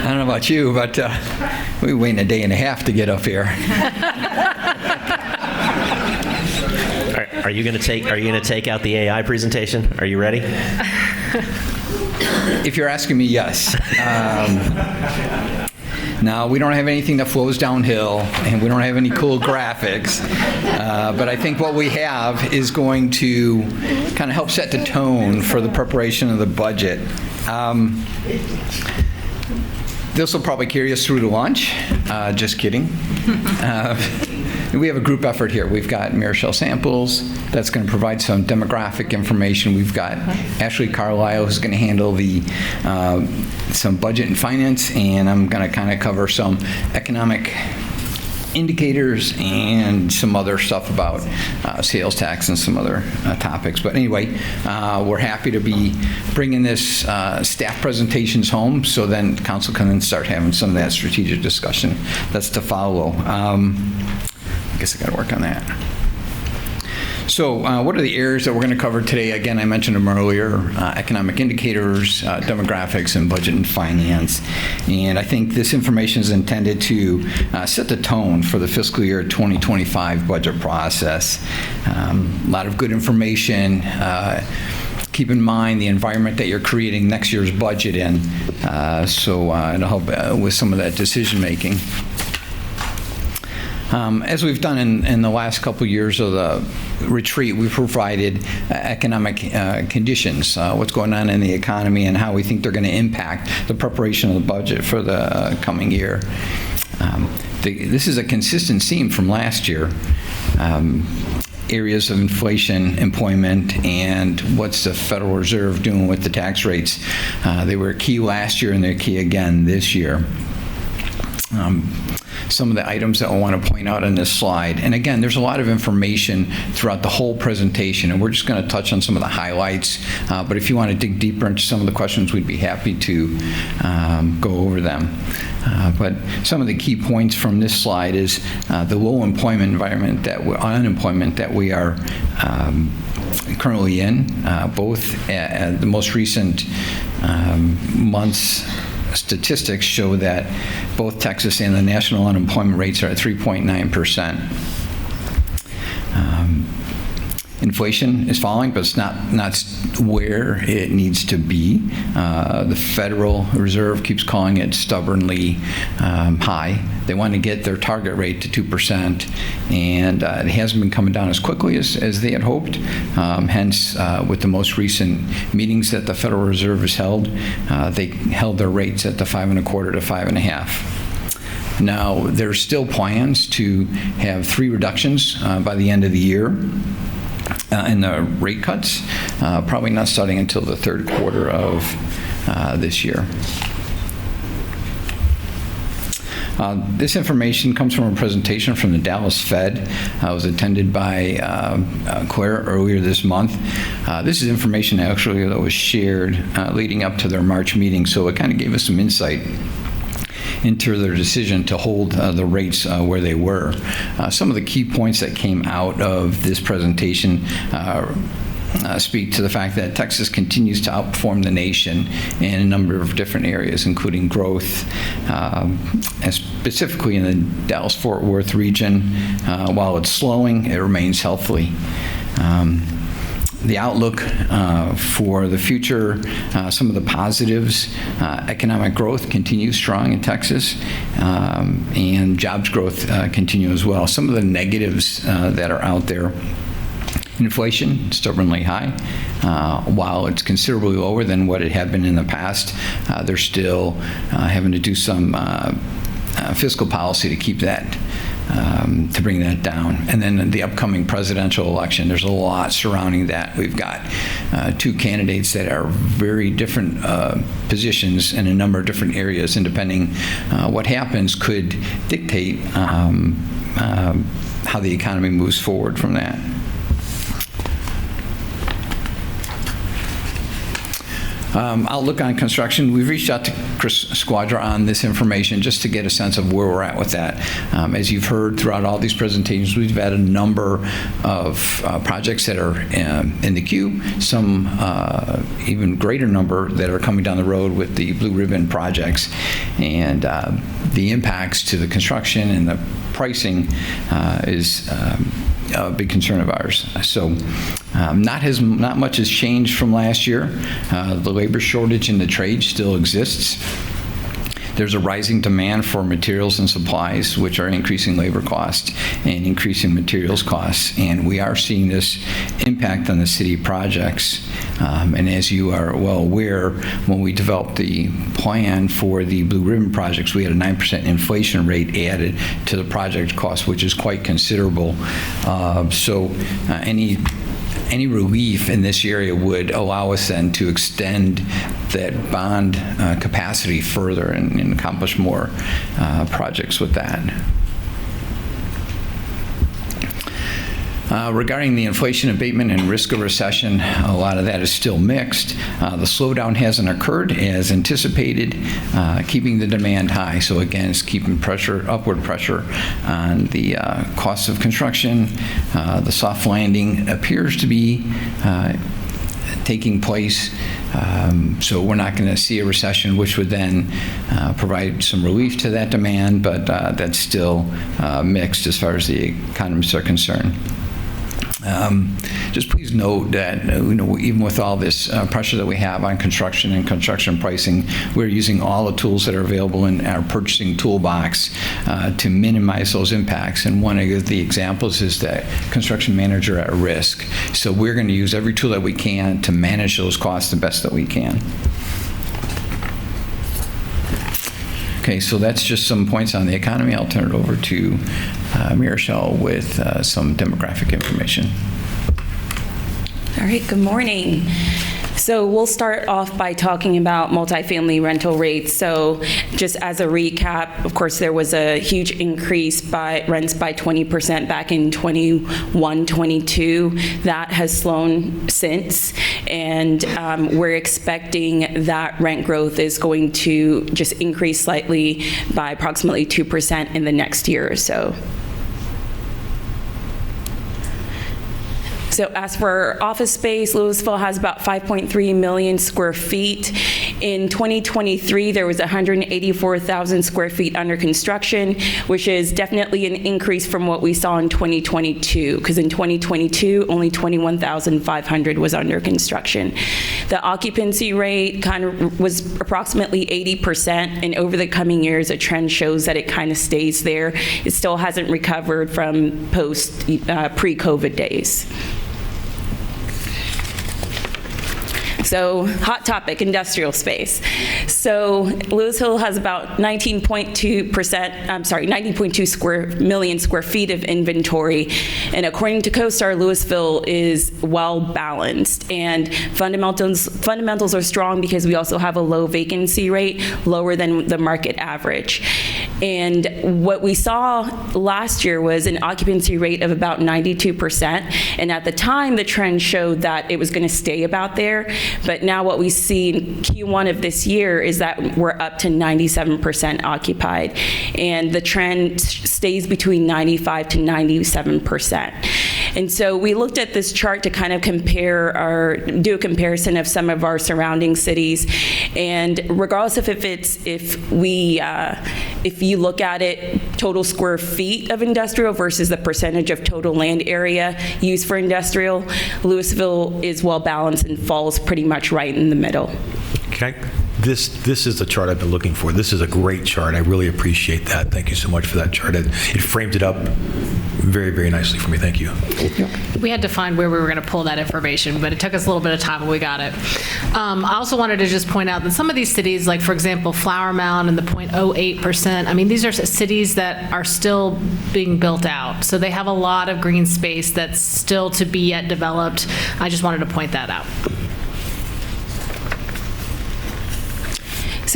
don't know about you, but we waited a day and a half to get up here. Are you going to take out the AI presentation? Are you ready? If you're asking me, yes. Now, we don't have anything that flows downhill, and we don't have any cool graphics. But I think what we have is going to kind of help set the tone for the preparation of the budget. This will probably carry us through to lunch. Just kidding. We have a group effort here. We've got Marichelle Samples that's going to provide some demographic information. We've got Ashley Carlisle who's going to handle the some budget and finance, and I'm going to kind of cover some economic indicators and some other stuff about sales tax and some other topics. But anyway, we're happy to be bringing this staff presentations home, so then council can then start having some of that strategic discussion that's to follow. I guess I got to work on that. So what are the areas that we're going to cover today? Again, I mentioned them earlier, economic indicators, demographics, and budget and finance. And I think this information is intended to set the tone for the fiscal year 2025 budget process. A lot of good information. Keep in mind the environment that you're creating next year's budget in. So it'll help with some of that decision making. As we've done in the last couple years of the retreat, we've provided economic conditions, what's going on in the economy and how we think they're going to impact the preparation of the budget for the coming year. This is a consistent theme from last year. Areas of inflation, employment, and what's the Federal Reserve doing with the tax rates. They were key last year and they're key again this year. Some of the items that I want to point out on this slide. And again, there's a lot of information throughout the whole presentation, and we're just going to touch on some of the highlights. But if you want to dig deeper into some of the questions, we'd be happy to go over them. But some of the key points from this slide is the low employment environment, unemployment that we are currently in, both at the most recent months. Statistics show that both Texas and the national unemployment rates are at 3.9%. Inflation is falling, but it's not where it needs to be. The Federal Reserve keeps calling it stubbornly high. They want to get their target rate to 2%, and it hasn't been coming down as quickly as they had hoped. Hence, with the most recent meetings that the Federal Reserve has held, they held their rates at the 5.25 to 5.5. Now, there's still plans to have 3 reductions by the end of the year. In the rate cuts, probably not starting until the third quarter of this year. This information comes from a presentation from the Dallas Fed. It was attended by Claire earlier this month. This is information actually that was shared leading up to their March meeting, so it kind of gave us some insight into their decision to hold the rates where they were. Some of the key points that came out of this presentation speak to the fact that Texas continues to outperform the nation in a number of different areas, including growth, and specifically in the Dallas-Fort Worth region. While it's slowing, it remains healthy. The outlook for the future, some of the positives, economic growth continues strong in Texas, and jobs growth continue as well. Some of the negatives that are out there: inflation, stubbornly high. While it's considerably lower than what it had been in the past, they're still having to do some fiscal policy to keep that to bring that down. And then the upcoming presidential election, there's a lot surrounding that. We've got 2 candidates that are very different positions in a number of different areas, and depending what happens could dictate how the economy moves forward from that. Outlook on construction. We've reached out to Chris Squadra on this information just to get a sense of where we're at with that. As you've heard throughout all these presentations, we've had a number of projects that are in the queue, some even greater number that are coming down the road with the Blue Ribbon projects. And the impacts to the construction and the pricing is a big concern of ours. So not much has changed from last year. The labor shortage in the trade still exists. There's a rising demand for materials and supplies, which are increasing labor costs and increasing materials costs. And we are seeing this impact on the city projects. And as you are well aware, when we developed the plan for the Blue Ribbon projects, we had a 9% inflation rate added to the project cost, which is quite considerable. So any relief in this area would allow us then to extend that bond capacity further and accomplish more projects with that. Regarding the inflation abatement and risk of recession, a lot of that is still mixed. The slowdown hasn't occurred as anticipated, keeping the demand high. So again, it's keeping upward pressure on the cost of construction. The soft landing appears to be taking place. So we're not going to see a recession, which would then provide some relief to that demand, but that's still mixed as far as the economists are concerned. Just please note that even with all this pressure that we have on construction and construction pricing, we're using all the tools that are available in our purchasing toolbox to minimize those impacts. And one of the examples is that construction manager at risk. So we're going to use every tool that we can to manage those costs the best that we can. Okay, so that's just some points on the economy. I'll turn it over to Marichelle with some demographic information. All right, good morning. So we'll start off by talking about multifamily rental rates. So just as a recap, of course, there was a huge increase by rents by 20% back in 21-22. That has slowed since, and we're expecting that rent growth is going to just increase slightly by approximately 2% in the next year or so. So as for office space, Louisville has about 5.3 million square feet. In 2023, there was 184,000 square feet under construction, which is definitely an increase from what we saw in 2022, because in 2022, only 21,500 was under construction. The occupancy rate kind of was approximately 80%, and over the coming years, a trend shows that it kind of stays there. It still hasn't recovered from pre-COVID days. So hot topic, industrial space. So Louisville has about 19.2 million square feet of inventory. And according to CoStar, Louisville is well balanced. And fundamentals are strong because we also have a low vacancy rate, lower than the market average. And what we saw last year was an occupancy rate of about 92%. And at the time, the trend showed that it was going to stay about there. But now what we see in Q1 of this year is that we're up to 97% occupied. And the trend stays between 95 to 97%. And so we looked at this chart to kind of do a comparison of some of our surrounding cities. And regardless of if you look at it, total square feet of industrial versus the percentage of total land area used for industrial, Louisville is well balanced and falls pretty much right in the middle. Okay. This is the chart I've been looking for. This is a great chart. I really appreciate that. Thank you so much for that chart. It framed it up very, very nicely for me. Thank you. We had to find where we were going to pull that information, but it took us a little bit of time, but we got it. I also wanted to just point out that some of these cities, like, for example, Flower Mound and the 0.08%, I mean, these are cities that are still being built out. So they have a lot of green space that's still to be yet developed. I just wanted to point that out.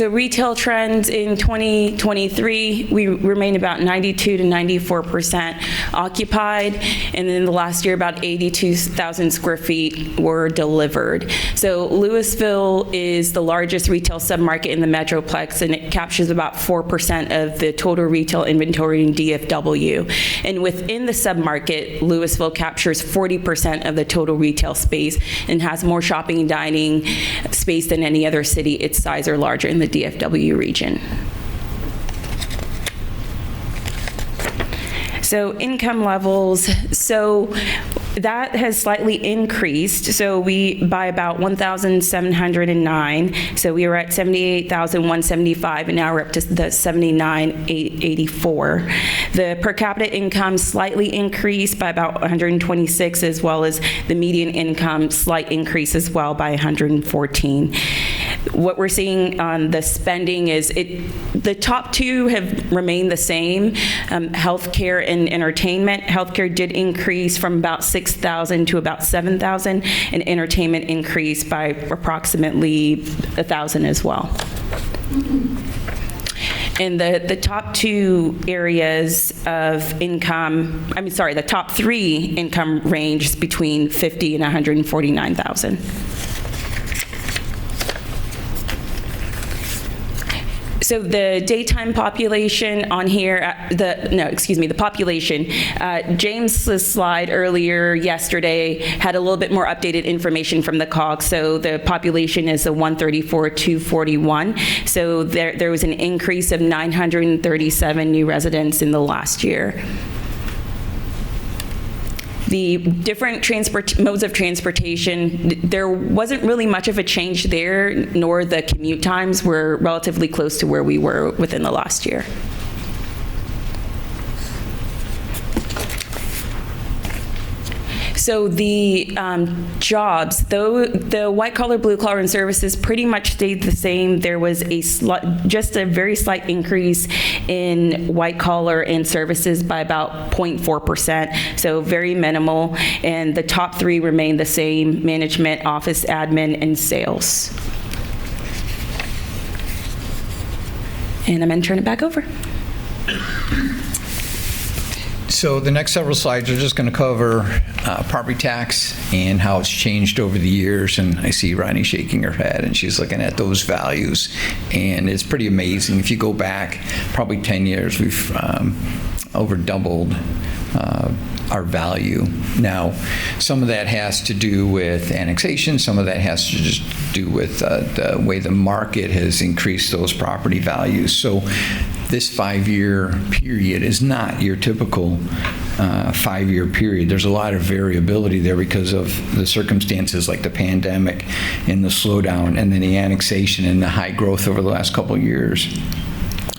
So retail trends in 2023, we remain about 92 to 94% occupied, and then the last year about 82,000 square feet were delivered. So Louisville is the largest retail submarket in the Metroplex, and it captures about 4% of the total retail inventory in DFW. And within the submarket, Louisville captures 40% of the total retail space and has more shopping and dining space than any other city its size or larger in the DFW region. So income levels, so that has slightly increased. So we by about 1,709. So we were at 78,175, and now we're up to the 79,884. The per capita income slightly increased by about 126, as well as the median income slight increase as well by 114. What we're seeing on the spending is the top two have remained the same, healthcare and entertainment. Healthcare did increase from about 6,000 to about 7,000, and entertainment increased by approximately 1,000 as well. And the top two areas of income, the top three income range between 50 and 149,000. So the daytime population on here, the population, James's slide earlier yesterday had a little bit more updated information from the COG. So the population is a 134,241. So there was an increase of 937 new residents in the last year. The different modes of transportation, there wasn't really much of a change there, nor the commute times were relatively close to where we were within the last year. So the jobs, though the white collar, blue collar, and services pretty much stayed the same, there was just a very slight increase in white collar and services by about 0.4%, so very minimal. And the top three remain the same: management, office admin, and sales. And I'm going to turn it back over. So the next several slides are just going to cover property tax and how it's changed over the years. And I see Ronnie shaking her head, and she's looking at those values. And it's pretty amazing. If you go back probably 10 years, we've over doubled our value. Now, some of that has to do with annexation. Some of that has to just do with the way the market has increased those property values. So this 5-year period is not your typical 5-year period. There's a lot of variability there because of the circumstances like the pandemic and the slowdown, and then the annexation and the high growth over the last couple of years.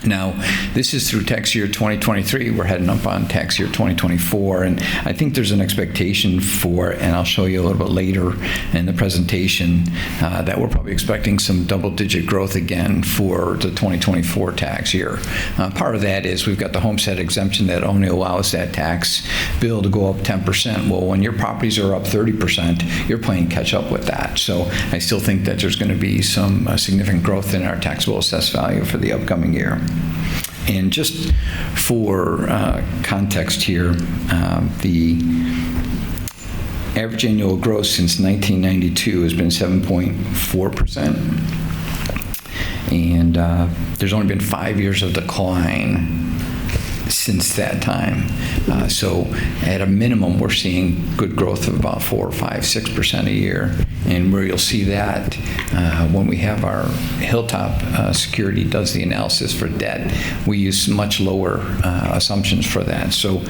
Now, this is through tax year 2023. We're heading up on tax year 2024, and I think there's an expectation for, and I'll show you a little bit later in the presentation, that we're probably expecting some double-digit growth again for the 2024 tax year. Part of that is we've got the homestead exemption that only allows that tax bill to go up 10%. Well, when your properties are up 30%, you're playing catch up with that. So I still think that there's going to be some significant growth in our taxable assessed value for the upcoming year. And just for context here, the average annual growth since 1992 has been 7.4%. And there's only been 5 years of decline since that time. So at a minimum, we're seeing good growth of about 4, 5, 6% a year. And where you'll see that when we have our Hilltop Security does the analysis for debt, we use much lower assumptions for that. So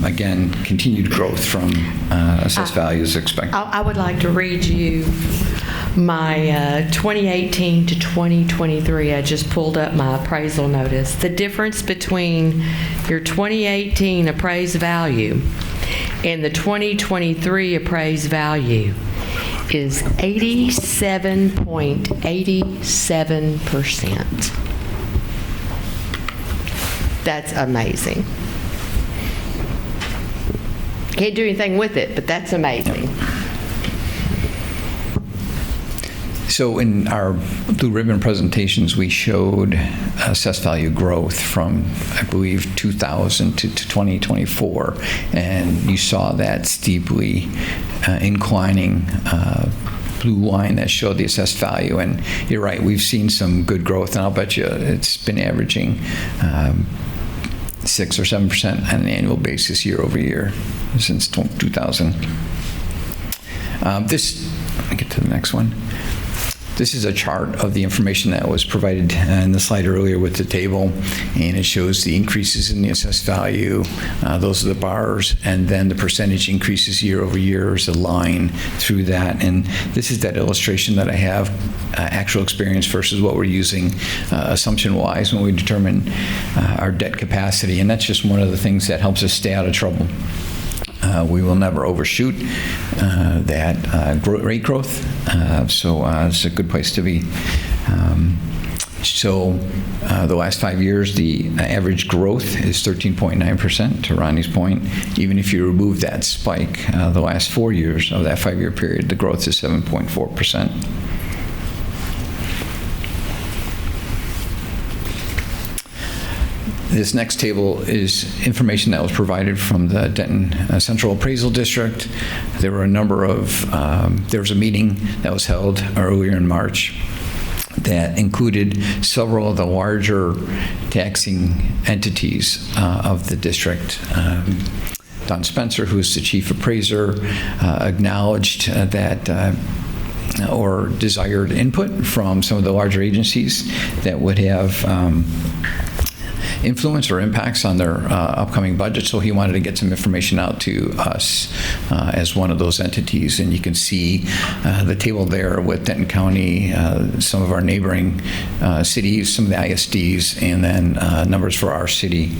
again, continued growth from assessed values expected. I would like to read you my 2018 to 2023. I just pulled up my appraisal notice. The difference between your 2018 appraised value and the 2023 appraised value is 87.87%. That's amazing. Can't do anything with it, but that's amazing. So in our Blue Ribbon presentations, we showed assessed value growth from, I believe, 2000 to 2024, and you saw that steeply inclining blue line that showed the assessed value. And you're right, we've seen some good growth, and I'll bet you it's been averaging 6 or 7% on an annual basis year over year since 2000. Let me get to the next one. This is a chart of the information that was provided in the slide earlier with the table, and it shows the increases in the assessed value. Those are the bars, and then the percentage increases year over year is a line through that. And this is that illustration that I have, actual experience versus what we're using assumption-wise when we determine our debt capacity. And that's just one of the things that helps us stay out of trouble. We will never overshoot that rate growth, so it's a good place to be. The last 5 years, the average growth is 13.9%, to Ronnie's point. Even if you remove that spike, the last 4 years of that 5-year period, the growth is 7.4%. This next table is information that was provided from the Denton Central Appraisal District. There were a number of, there was a meeting that was held earlier in March that included several of the larger taxing entities of the district. Don Spencer, who is the chief appraiser, acknowledged that or desired input from some of the larger agencies that would have influence or impacts on their upcoming budget, so he wanted to get some information out to us as one of those entities. And you can see the table there with Denton County, some of our neighboring cities, some of the ISDs, and then numbers for our city.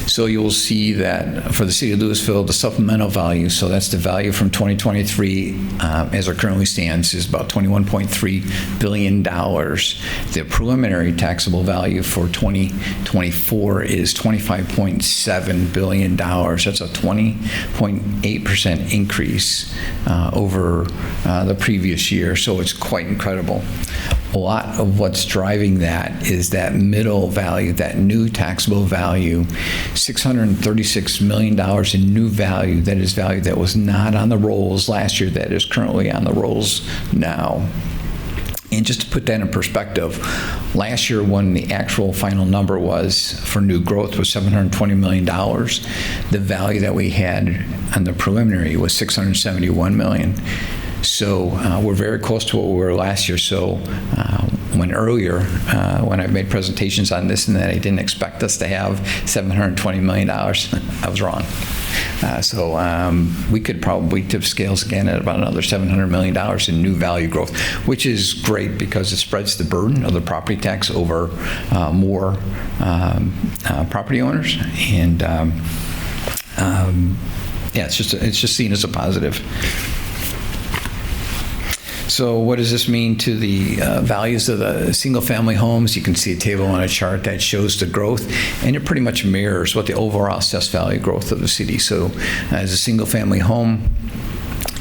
So you'll see that for the city of Louisville, the supplemental value, so that's the value from 2023 as it currently stands, is about $21.3 billion. The preliminary taxable value for 2024 is $25.7 billion. That's a 20.8% increase over the previous year, so it's quite incredible. A lot of what's driving that is that middle value, that new taxable value, $636 million in new value, that is value that was not on the rolls last year, that is currently on the rolls now. And just to put that in perspective, last year when the actual final number was for new growth was $720 million, the value that we had on the preliminary was $671 million. So we're very close to what we were last year. So when I made presentations on this and that I didn't expect us to have $720 million, I was wrong. So we could probably tip scales again at about another $700 million in new value growth, which is great because it spreads the burden of the property tax over more property owners. And yeah, it's just seen as a positive. So what does this mean to the values of the single-family homes? You can see a table on a chart that shows the growth, and it pretty much mirrors what the overall assessed value growth of the city. So as a single-family home,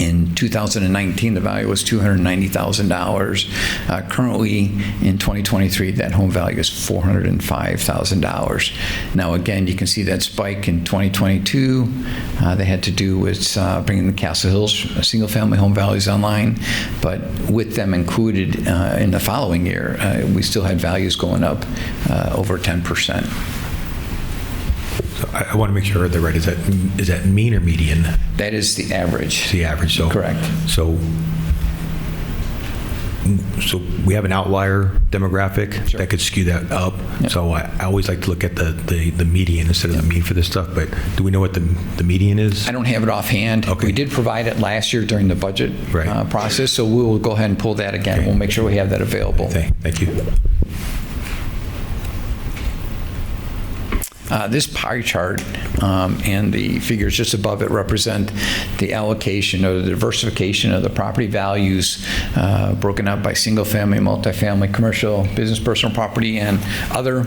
in 2019, the value was $290,000. Currently, in 2023, that home value is $405,000. Now, again, you can see that spike in 2022. They had to do with bringing the Castle Hills single-family home values online, but with them included in the following year, we still had values going up over 10%. So I want to make sure I heard that right. Is that mean or median? That is the average. It's the average. So correct. So we have an outlier demographic that could skew that up. Yep. So I always like to look at the median instead of the mean for this stuff. But do we know what the median is? I don't have it offhand. Okay. We did provide it last year during the budget process, so we will go ahead and pull that again. Okay. We'll make sure we have that available. Okay. Thank you. This pie chart and the figures just above it represent the allocation or the diversification of the property values broken out by single-family, multifamily, commercial, business, personal property, and other.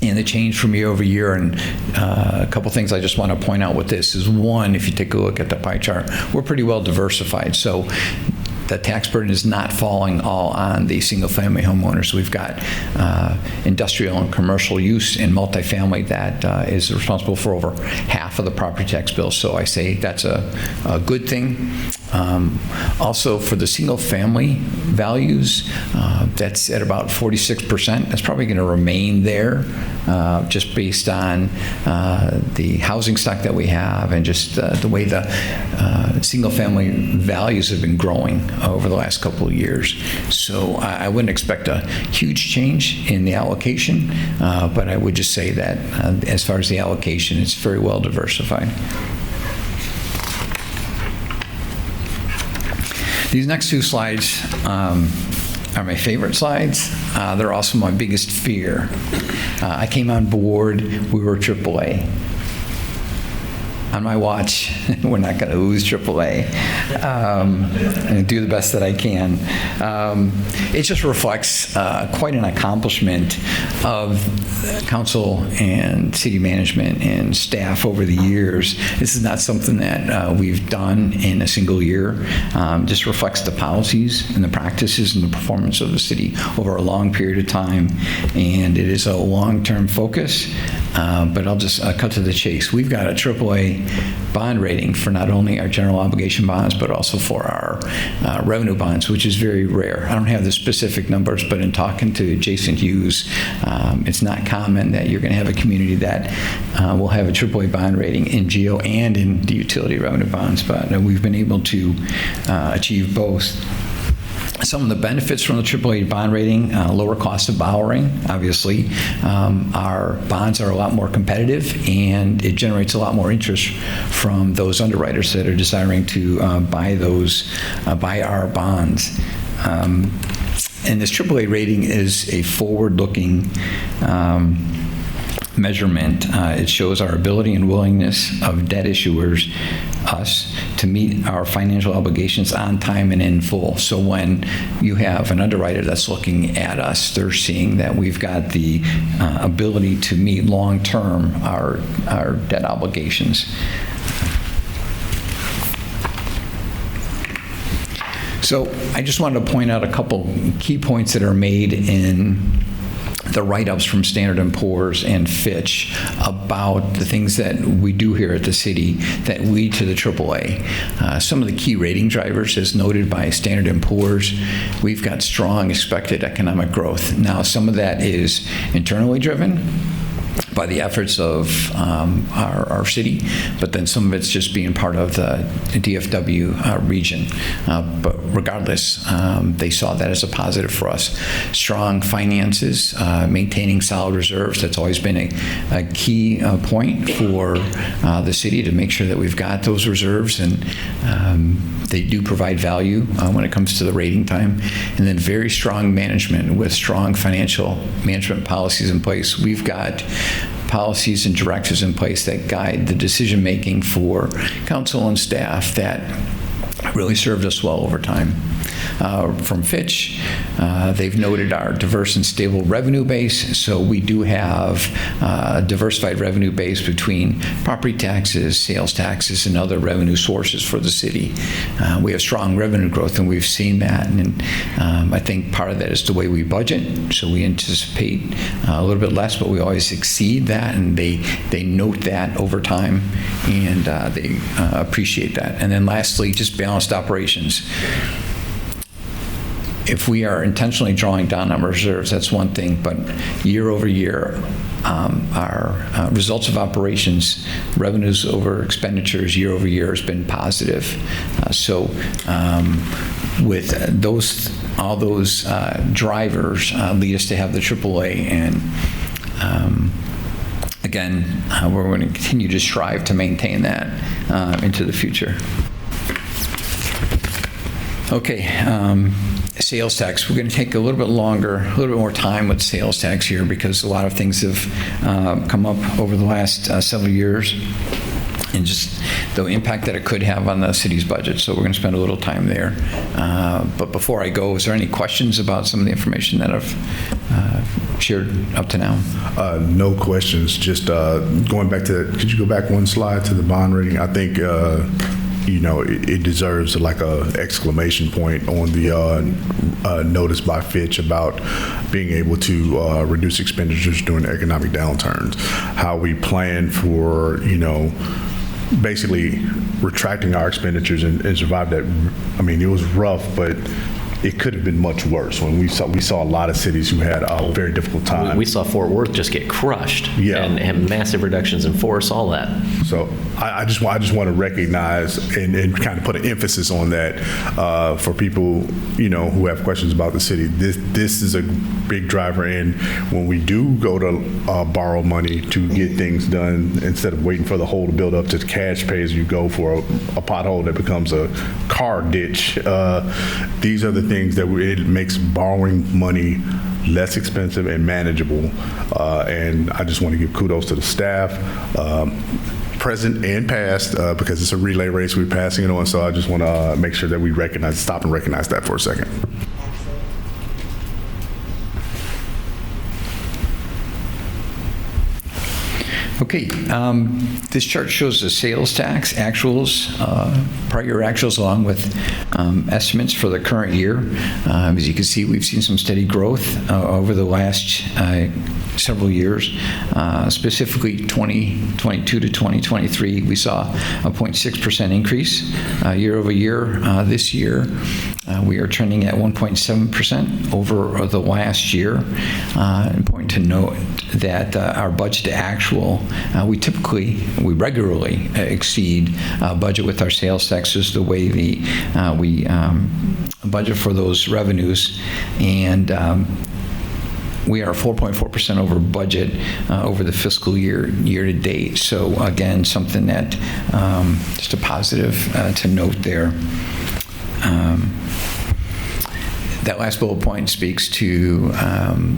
And the change from year over year. And a couple things I just want to point out with this is, one, if you take a look at the pie chart, we're pretty well diversified. So the tax burden is not falling all on the single-family homeowners. We've got industrial and commercial use in multifamily that is responsible for over half of the property tax bill. So I say that's a good thing. Also, for the single-family values, that's at about 46%. That's probably going to remain there, just based on the housing stock that we have and just the way the single-family values have been growing over the last couple of years. So I wouldn't expect a huge change in the allocation, but I would just say that as far as the allocation, it's very well diversified. These next two slides are my favorite slides. They're also my biggest fear. I came on board, we were AAA. On my watch, we're not going to lose AAA. And do the best that I can. It just reflects quite an accomplishment of council and city management and staff over the years. This is not something that we've done in a single year. Just reflects the policies and the practices and the performance of the city over a long period of time. And it is a long-term focus. But I'll just cut to the chase. We've got a AAA bond rating for not only our general obligation bonds, but also for our revenue bonds, which is very rare. I don't have the specific numbers, but in talking to Jason Hughes, it's not common that you're going to have a community that will have a AAA bond rating in GEO and in the utility revenue bonds. But we've been able to achieve both. Some of the benefits from the AAA bond rating, lower cost of borrowing, obviously. Our bonds are a lot more competitive, and it generates a lot more interest from those underwriters that are desiring to buy our bonds. And this AAA rating is a forward-looking measurement. It shows our ability and willingness of debt issuers, us, to meet our financial obligations on time and in full. So when you have an underwriter that's looking at us, they're seeing that we've got the ability to meet long-term our debt obligations. So I just wanted to point out a couple key points that are made in the write-ups from Standard & Poor's and Fitch about the things that we do here at the city that lead to the AAA. Some of the key rating drivers, as noted by Standard & Poor's, we've got strong expected economic growth. Now, some of that is internally driven by the efforts of our city, but then some of it's just being part of the DFW region. But regardless, they saw that as a positive for us. Strong finances, maintaining solid reserves, that's always been a key point for the city to make sure that we've got those reserves, and they do provide value when it comes to the rating time. And then very strong management with strong financial management policies in place. We've got policies and directives in place that guide the decision-making for council and staff that really served us well over time. From Fitch, they've noted our diverse and stable revenue base. So we do have a diversified revenue base between property taxes, sales taxes, and other revenue sources for the city. We have strong revenue growth, and we've seen that. And I think part of that is the way we budget. So we anticipate a little bit less, but we always exceed that, and they note that over time, and they appreciate that. And then lastly, just balanced operations. If we are intentionally drawing down on reserves, that's one thing, but year over year, our results of operations, revenues over expenditures year over year has been positive. So with all those drivers lead us to have the AAA, and again, we're going to continue to strive to maintain that into the future. Okay. Sales tax. We're going to take a little bit longer, a little bit more time with sales tax here because a lot of things have come up over the last several years and just the impact that it could have on the city's budget. So we're going to spend a little time there. But before I go, is there any questions about some of the information that I've shared up to now? No questions. Just going back to, could you go back one slide to the bond rating? I think it deserves like a exclamation point on the notice by Fitch about being able to reduce expenditures during economic downturns. How we plan for, basically retracting our expenditures and survive that. I mean, it was rough, but it could have been much worse. When we saw a lot of cities who had a very difficult time. We saw Fort Worth just get crushed. Yeah. And massive reductions in force, all that. So I just want to recognize and kind of put an emphasis on that for people, who have questions about the city. This is a big driver in when we do go to borrow money to get things done, instead of waiting for the hole to build up to cash pay as you go for a pothole that becomes a car ditch. These are the things that it makes borrowing money less expensive and manageable. And I just want to give kudos to the staff, present and past, because it's a relay race. We're passing it on. So I just want to make sure that we stop and recognize that for a second. Okay, this chart shows the sales tax actuals, prior actuals, along with estimates for the current year. As you can see, we've seen some steady growth over the last several years. Specifically, 2022 to 2023, we saw a 0.6% increase year over year. This year, we are trending at 1.7% over the last year. Important to note that our budget to actual, we regularly exceed budget with our sales taxes, the way we budget for those revenues, and we are 4.4% over budget over the fiscal year to date. So again, something that just a positive to note there. That last bullet point speaks to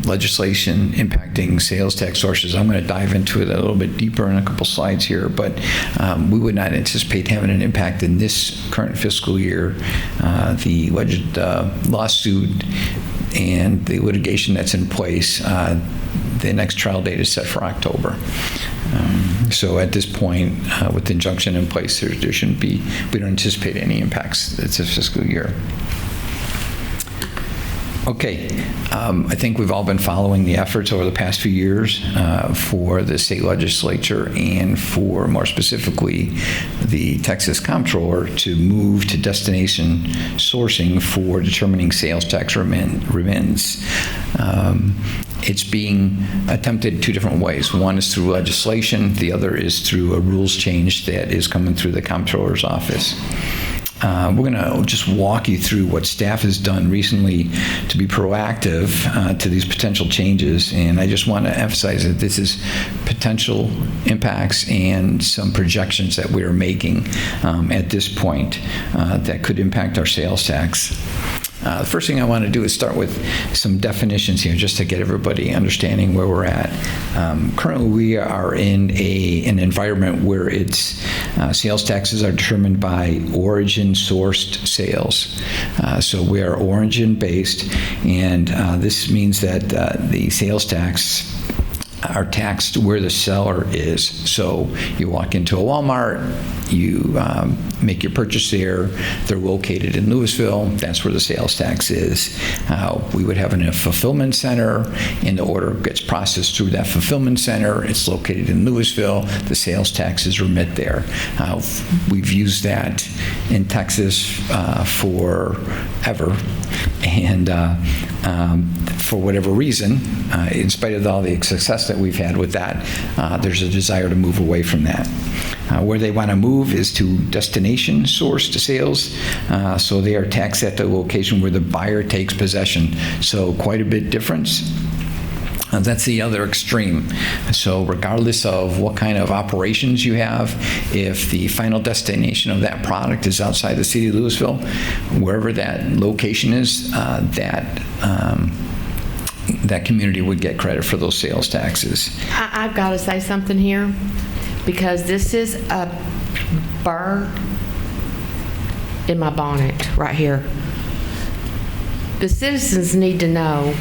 legislation impacting sales tax sources. I'm going to dive into it a little bit deeper in a couple slides here, but we would not anticipate having an impact in this current fiscal year. The lawsuit and the litigation that's in place, the next trial date is set for October. So at this point, with the injunction in place, there shouldn't be, we don't anticipate any impacts this fiscal year. Okay, I think we've all been following the efforts over the past few years for the state legislature and for, more specifically, the Texas Comptroller to move to destination sourcing for determining sales tax remittance. It's being attempted two different ways. One is through legislation. The other is through a rules change that is coming through the Comptroller's office. We're going to just walk you through what staff has done recently to be proactive to these potential changes. And I just want to emphasize that this is potential impacts and some projections that we are making at this point that could impact our sales tax. The first thing I want to do is start with some definitions here, just to get everybody understanding where we're at. Currently, we are in an environment where sales taxes are determined by origin-sourced sales. So we are origin-based, and this means that the sales tax are taxed where the seller is. So you walk into a Walmart, you make your purchase there, they're located in Louisville, that's where the sales tax is. We would have a fulfillment center, and the order gets processed through that fulfillment center, it's located in Louisville, the sales taxes remit there. We've used that in Texas forever, and for whatever reason, in spite of all the success that we've had with that, there's a desire to move away from that. Where they want to move is to destination sourced sales, so they are taxed at the location where the buyer takes possession. So quite a bit difference. That's the other extreme. So regardless of what kind of operations you have, if the final destination of that product is outside the city of Louisville, wherever that location is, that community would get credit for those sales taxes. I've got to say something here, because this is a burr in my bonnet right here. The citizens need to know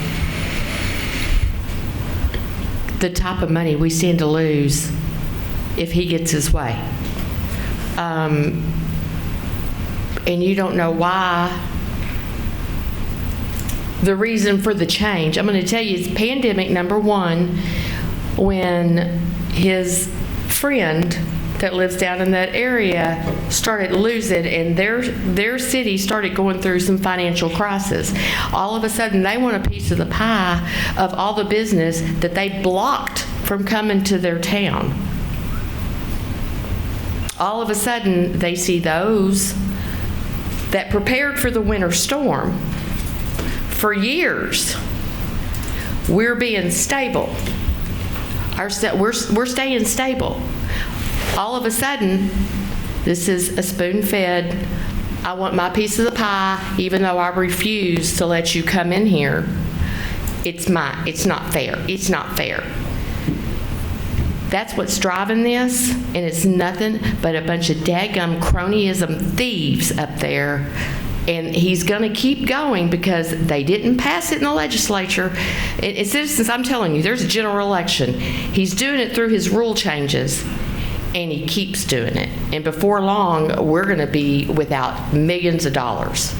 the type of money we stand to lose if he gets his way. and you don't know why, the reason for the change. I'm going to tell you, it's pandemic, number one, when his friend that lives down in that area started losing, and their city started going through some financial crisis. All of a sudden, they want a piece of the pie of all the business that they blocked from coming to their town. All of a sudden, they see those that prepared for the winter storm for years. We're being stable. We're staying stable. All of a sudden, this is a spoon-fed, I want my piece of the pie, even though I refuse to let you come in here. It's mine. It's not fair. It's not fair. That's what's driving this, and it's nothing but a bunch of daggum cronyism thieves up there. And he's going to keep going because they didn't pass it in the legislature. And citizens, I'm telling you, there's a general election. He's doing it through his rule changes, and he keeps doing it. And before long, we're going to be without millions of dollars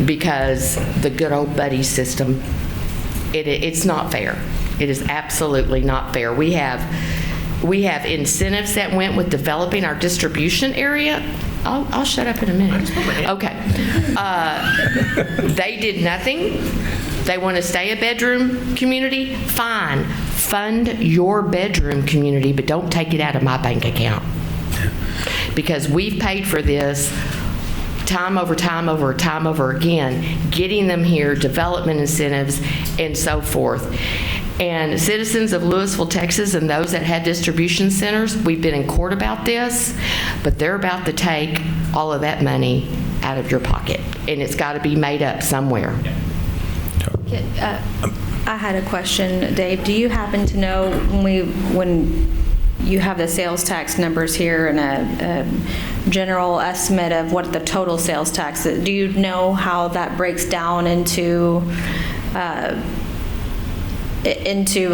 because the good old buddy system, it's not fair. It is absolutely not fair. We have incentives that went with developing our distribution area. I'll shut up in a minute. Okay. They did nothing. They want to stay a bedroom community? Fine. Fund your bedroom community, but don't take it out of my bank account. Because we've paid for this time over time over time over again, getting them here, development incentives, and so forth. And citizens of Louisville, Texas, and those that had distribution centers, we've been in court about this, but they're about to take all of that money out of your pocket, and it's got to be made up somewhere. I had a question, Dave. Do you happen to know when you have the sales tax numbers here and a general estimate of what the total sales tax is, do you know how that breaks down into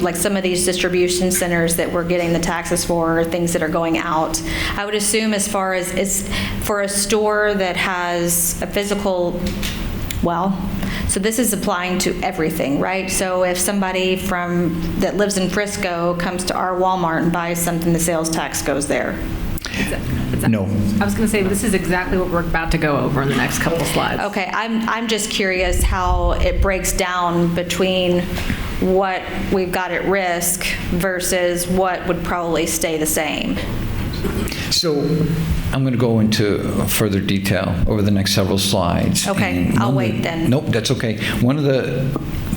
like some of these distribution centers that we're getting the taxes for, or things that are going out? I would assume as far as it's for a store that has a physical, so this is applying to everything, right? So if somebody that lives in Frisco comes to our Walmart and buys something, the sales tax goes there. No. I was going to say, this is exactly what we're about to go over in the next couple slides. Okay, I'm just curious how it breaks down between what we've got at risk versus what would probably stay the same. So I'm going to go into further detail over the next several slides. Okay, And I'll one of wait then. Nope, that's okay. One of the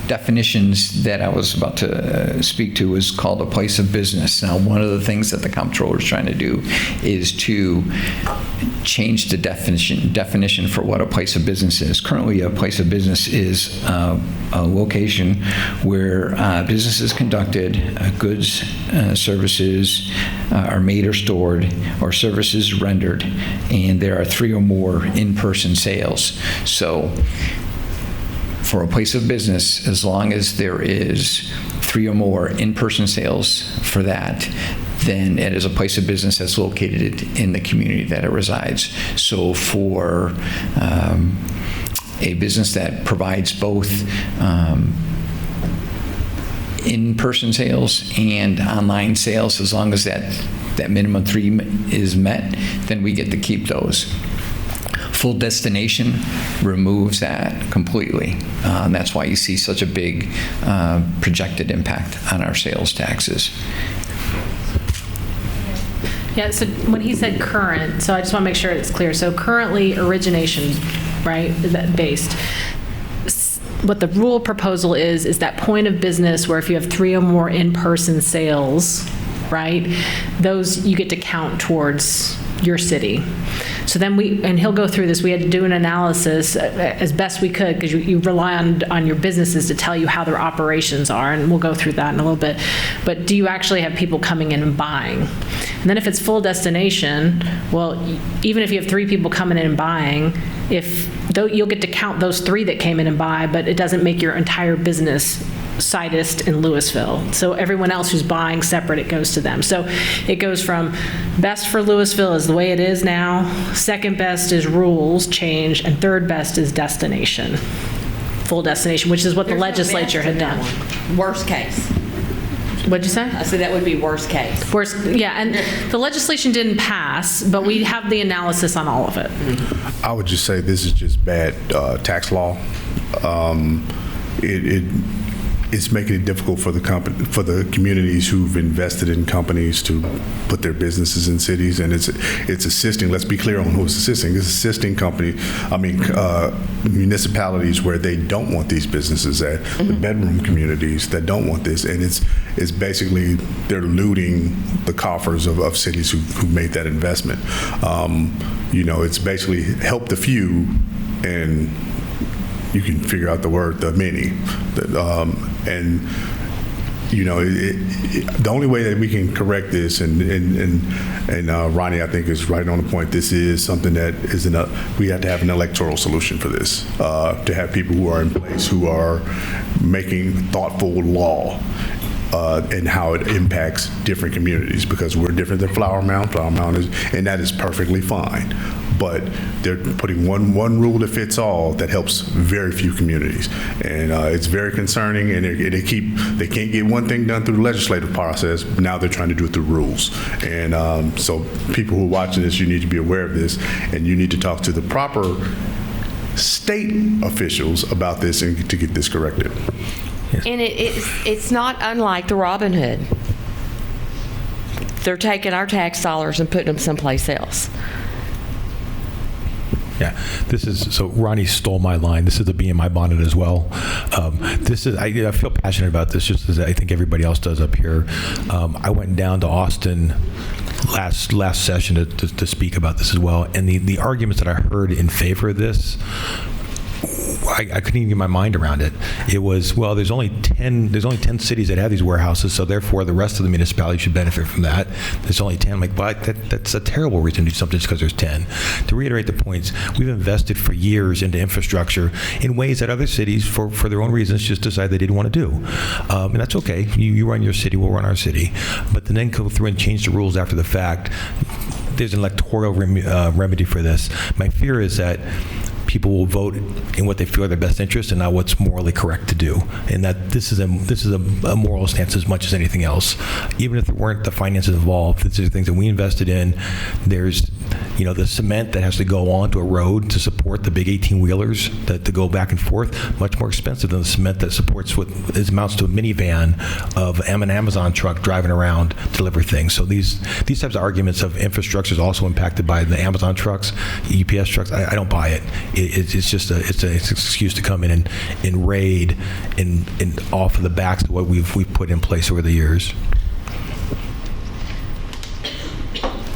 definitions that I was about to speak to is called a place of business. Now, one of the things that the comptroller is trying to do is to change the definition for what a place of business is. Currently, a place of business is a location where business is conducted, goods, services are made or stored, or services rendered, and there are 3 or more in-person sales. So for a place of business, as long as there is 3 or more in-person sales for that, then it is a place of business that's located in the community that it resides. So for a business that provides both in-person sales and online sales, as long as that minimum 3 is met, then we get to keep those. Full destination removes that completely. And that's why you see such a big projected impact on our sales taxes. Yeah, so when he said current, so I just want to make sure it's clear. So currently origination, right, based. What the rule proposal is that point of business where if you have 3 or more in-person sales, right, those you get to count towards your city. So then and he'll go through this, we had to do an analysis as best we could, because you rely on your businesses to tell you how their operations are, and we'll go through that in a little bit. But do you actually have people coming in and buying? And then if it's full destination, well, even if you have 3 people coming in and buying, you'll get to count those 3 that came in and buy, but it doesn't make your entire business sightist in Louisville. So everyone else who's buying separate, it goes to them. So it goes from best for Louisville is the way it is now, second best is rules change, and third best is destination, full destination, which is what the legislature had done. Worst case. What'd you say? I said that would be worst case. Worst, yeah, and the legislation didn't pass, but we have the analysis on all of it. I would just say this is just bad tax law. It's making it difficult for the communities who've invested in companies to put their businesses in cities, and it's assisting. Let's be clear on who's assisting. It's assisting municipalities where they don't want these businesses at, the bedroom communities that don't want this, and it's basically they're looting the coffers of cities who made that investment. It's basically help the few and you can figure out the word, the many. The only way that we can correct this, and Ronnie, I think, is right on the point. This is something that we have to have an electoral solution for this, to have people who are in place who are making thoughtful law. And how it impacts different communities, because we're different than Flower Mound. Flower Mound and that is perfectly fine. But they're putting one rule that fits all that helps very few communities, and it's very concerning. And they can't get one thing done through the legislative process. Now they're trying to do it through rules. And so people who are watching this, you need to be aware of this, and you need to talk to the proper state officials about this and to get this corrected. And it's not unlike the Robin Hood. They're taking our tax dollars and putting them someplace else. Yeah, so Ronnie stole my line. This is the bee in my bonnet as well. I feel passionate about this, just as I think everybody else does up here. I went down to Austin last session to speak about this as well, and the arguments that I heard in favor of this, I couldn't even get my mind around it. It was, well, there's only 10 cities that have these warehouses, so therefore the rest of the municipalities should benefit from that. There's only 10. I'm like, but that's a terrible reason to do something just because there's 10. To reiterate the points, we've invested for years into infrastructure in ways that other cities, for their own reasons, just decide they didn't want to do. And that's okay. You run your city, we'll run our city. But to then go through and change the rules after the fact, there's an electoral remedy for this. My fear is that people will vote in what they feel are their best interest and not what's morally correct to do. And that this is a moral stance as much as anything else. Even if there weren't the finances involved, these are things that we invested in. There's the cement that has to go onto a road to support the big 18-wheelers to go back and forth, much more expensive than the cement that supports what amounts to a minivan of an Amazon truck driving around to deliver things. So these types of arguments of infrastructure is also impacted by the Amazon trucks, UPS trucks. I don't buy it. It's just an excuse to come in and raid and off of the backs of what we've put in place over the years.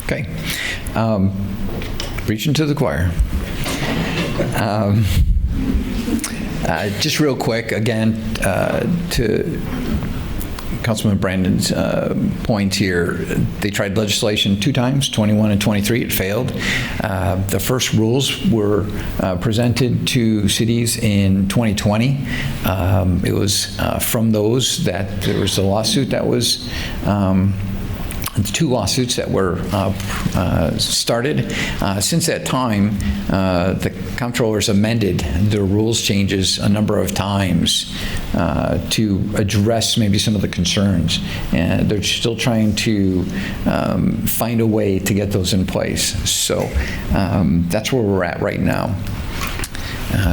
Okay. Preaching to the choir. Just real quick, again, to Councilman Brandon's point here, they tried legislation 2 times, 21 and 23. It failed. The first rules were presented to cities in 2020. It was from those that there was a lawsuit that was 2 lawsuits that were started. Since that time, the comptrollers amended their rules changes a number of times to address maybe some of the concerns. And they're still trying to find a way to get those in place. So that's where we're at right now.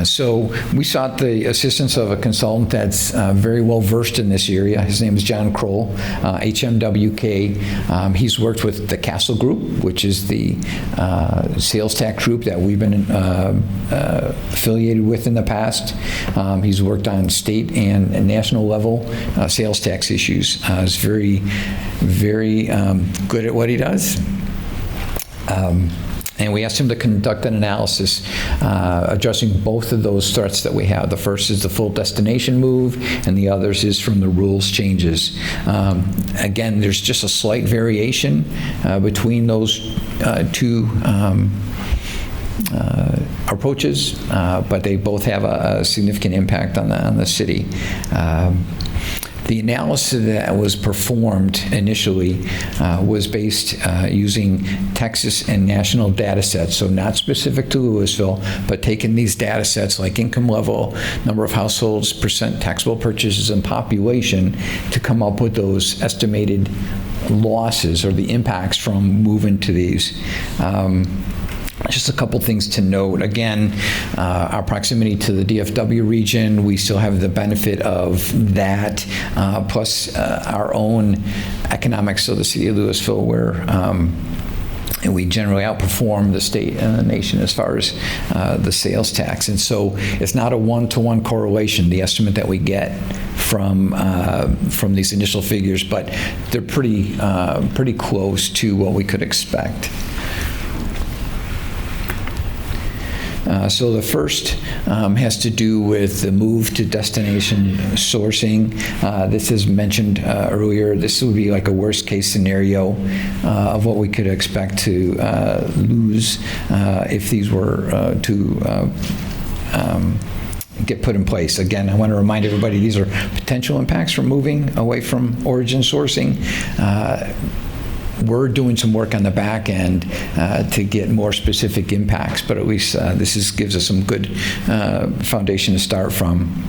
So we sought the assistance of a consultant that's very well versed in this area. His name is John Kroll, HMWK. He's worked with the Castle Group, which is the sales tax group that we've been affiliated with in the past. He's worked on state and national level sales tax issues. He's very, very good at what he does. And we asked him to conduct an analysis addressing both of those threats that we have. The first is the full destination move, and the others is from the rules changes. Again, there's just a slight variation between those 2 approaches, but they both have a significant impact on the city. The analysis that was performed initially was based using Texas and national data sets, so not specific to Louisville, but taking these data sets like income level, number of households, percent taxable purchases, and population to come up with those estimated losses or the impacts from moving to these. Just a couple things to note. Again, our proximity to the DFW region, we still have the benefit of that, plus our own economics. So the city of Louisville, where and we generally outperform the state and the nation as far as the sales tax. And so it's not a one-to-one correlation, the estimate that we get from these initial figures, but they're pretty close to what we could expect. So the first has to do with the move to destination sourcing. This is mentioned earlier. This would be like a worst case scenario of what we could expect to lose if these were to get put in place. Again, I want to remind everybody these are potential impacts from moving away from origin sourcing. We're doing some work on the back end to get more specific impacts, but at least gives us some good foundation to start from.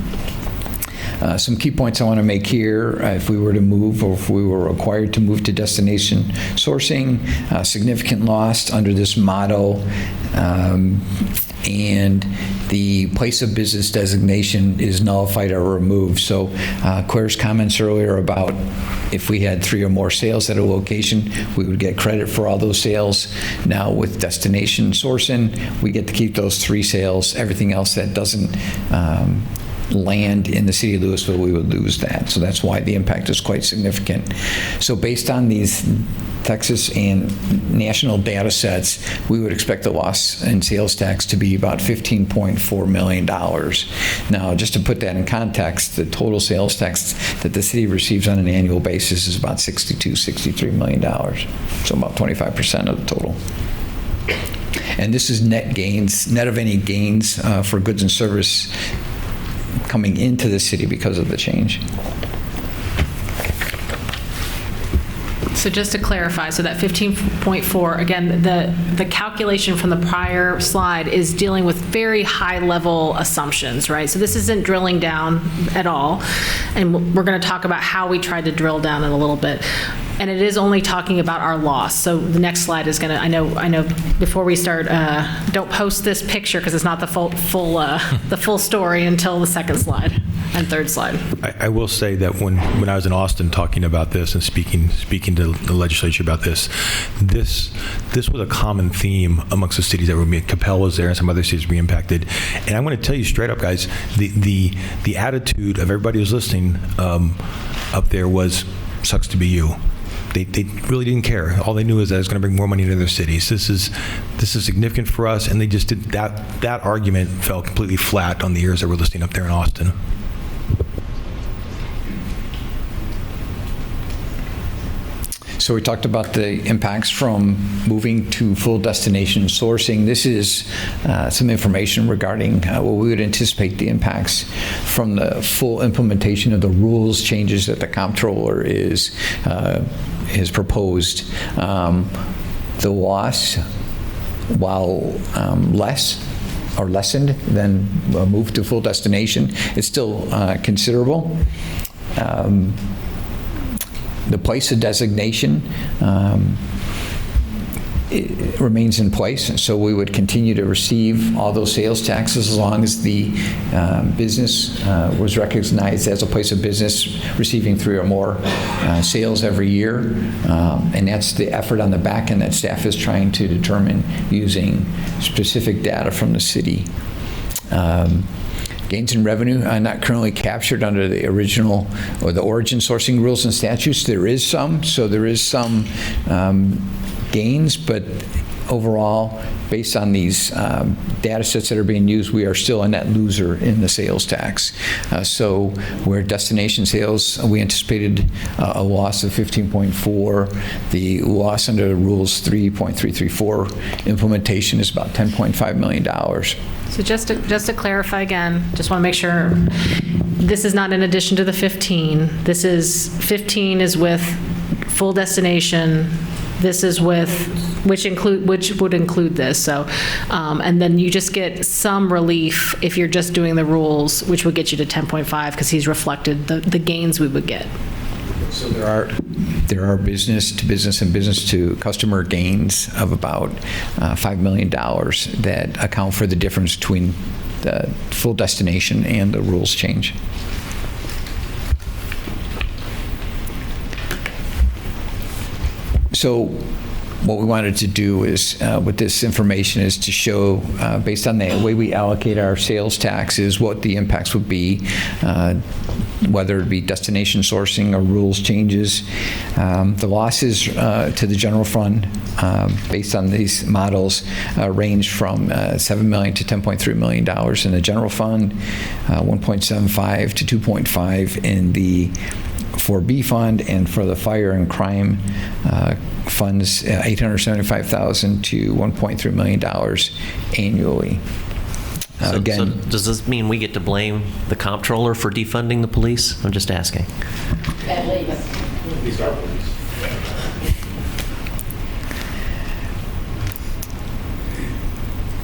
Some key points I want to make here, if we were to move or if we were required to move to destination sourcing, significant loss under this model, and the place of business designation is nullified or removed. So Claire's comments earlier about if we had 3 or more sales at a location, we would get credit for all those sales. Now with destination sourcing, we get to keep those 3 sales. Everything else that doesn't land in the city of Louisville, we would lose that. So that's why the impact is quite significant. So based on these Texas and national data sets, we would expect the loss in sales tax to be about $15.4 million. Now, just to put that in context, the total sales tax that the city receives on an annual basis is about $63 million. So about 25% of the total. And this is net gains, net of any gains for goods and service coming into the city because of the change. So just to clarify, so that 15.4, again, the calculation from the prior slide is dealing with very high-level assumptions, right? So this isn't drilling down at all, and we're going to talk about how we tried to drill down in a little bit. And it is only talking about our loss. So the next slide is going to, I know before we start, don't post this picture because it's not the full story until the second slide and third slide. I will say that when I was in Austin talking about this and speaking to the legislature about this was a common theme amongst the cities that were being, Capel was there and some other cities were being impacted. And I'm going to tell you straight up, guys, the attitude of everybody who's listening up there was, sucks to be you. They really didn't care. All they knew is that it's going to bring more money into their cities. This is significant for us, and they just did that argument fell completely flat on the ears that were listening up there in Austin. So we talked about the impacts from moving to full destination sourcing. This is some information regarding what we would anticipate the impacts from the full implementation of the rules changes that the comptroller is proposed. The loss, while less or lessened than a move to full destination, is still considerable. The place of designation it remains in place, and so we would continue to receive all those sales taxes as long as the business was recognized as a place of business receiving 3 or more sales every year, and that's the effort on the back end that staff is trying to determine using specific data from the city. Gains in revenue are not currently captured under the original or the origin sourcing rules and statutes. There is some gains, but overall, based on these data sets that are being used, we are still a net loser in the sales tax. So where destination sales, we anticipated a loss of 15.4. The loss under Rules 3.334 implementation is about $10.5 million. So just to clarify again, just want to make sure, this is not in addition to the 15. This is, 15 is with full destination. This is with, which would include this. So, and then you just get some relief if you're just doing the rules, which would get you to 10.5 because he's reflected the gains we would get. So there are business to business and business to customer gains of about $5 million that account for the difference between the full destination and the rules change. So what we wanted to do is, with this information, is to show, based on the way we allocate our sales taxes, what the impacts would be, whether it be destination sourcing or rules changes. The losses to the general fund, based on these models, range from $7 million to $10.3 million in the general fund, 1.75 to 2.5 in the 4B fund, and for the fire and crime funds, $875,000 to $1.3 million annually. So Again, does this mean we get to blame the comptroller for defunding the police? I'm just asking.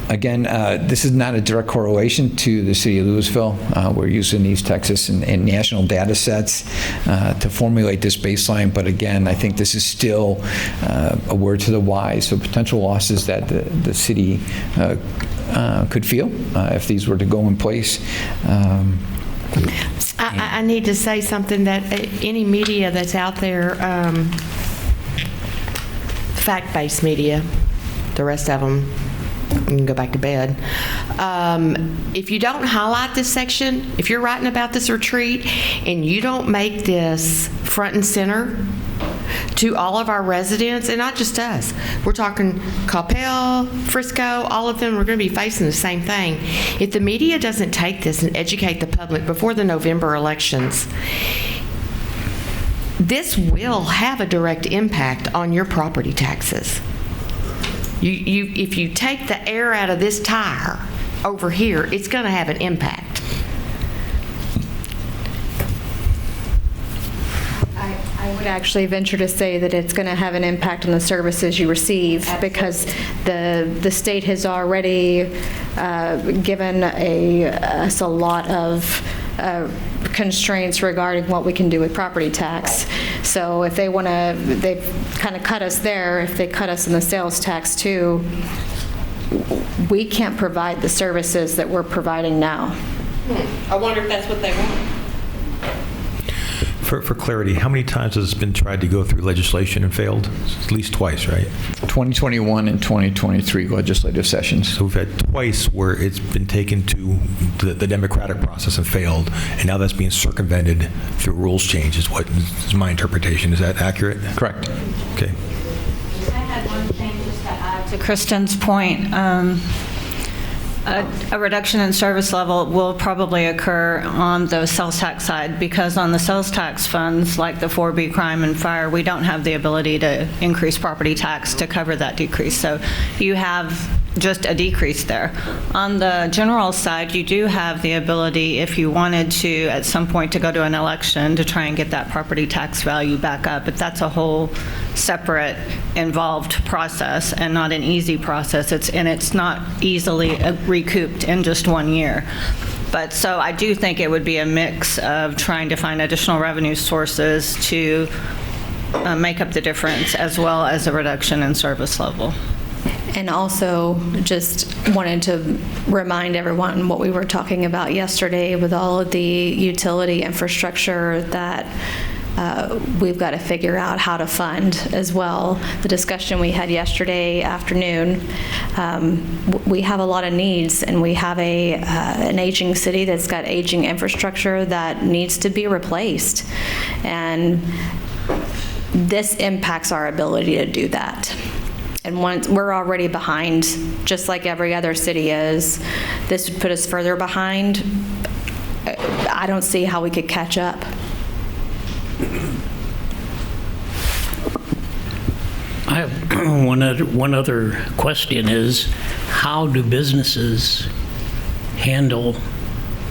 Again, this is not a direct correlation to the city of Louisville. We're using these Texas and national data sets to formulate this baseline, but again, I think this is still a word to the wise, so potential losses that the city could feel if these were to go in place. I need to say something that any media that's out there, fact-based media, the rest of them, you can go back to bed. If you don't highlight this section, if you're writing about this retreat and you don't make this front and center to all of our residents, and not just us, we're talking Coppell, Frisco, all of them are going to be facing the same thing. If the media doesn't take this and educate the public before the November elections, this will have a direct impact on your property taxes. If you take the air out of this tire over here, it's going to have an impact. I would actually venture to say that it's going to have an impact on the services you receive, because the state has already given us a lot of constraints regarding what we can do with property tax. So if they want to, they've kind of cut us there. If they cut us in the sales tax too, we can't provide the services that we're providing now. I wonder if that's what they want. For clarity, how many times has this been tried to go through legislation and failed? At least twice, right? 2021 and 2023 legislative sessions. So we've had twice where it's been taken to the democratic process and failed, and now that's being circumvented through rules change is what is my interpretation. Is that accurate? Correct. Okay. I had one thing just to add to Kristen's point. A reduction in service level will probably occur on the sales tax side, because on the sales tax funds, like the 4B crime and fire, we don't have the ability to increase property tax to cover that decrease. So you have just a decrease there. On the general side, you do have the ability, if you wanted to, at some point, to go to an election to try and get that property tax value back up. But that's a whole separate, involved process and not an easy process. It's not easily recouped in just 1 year. But so I do think it would be a mix of trying to find additional revenue sources to make up the difference, as well as a reduction in service level. And also, just wanted to remind everyone what we were talking about yesterday with all of the utility infrastructure that we've got to figure out how to fund as well. The discussion we had yesterday afternoon, we have a lot of needs, and we have an aging city that's got aging infrastructure that needs to be replaced. And this impacts our ability to do that. And once, we're already behind, just like every other city is. This would put us further behind. I don't see how we could catch up. I have one other question is, how do businesses handle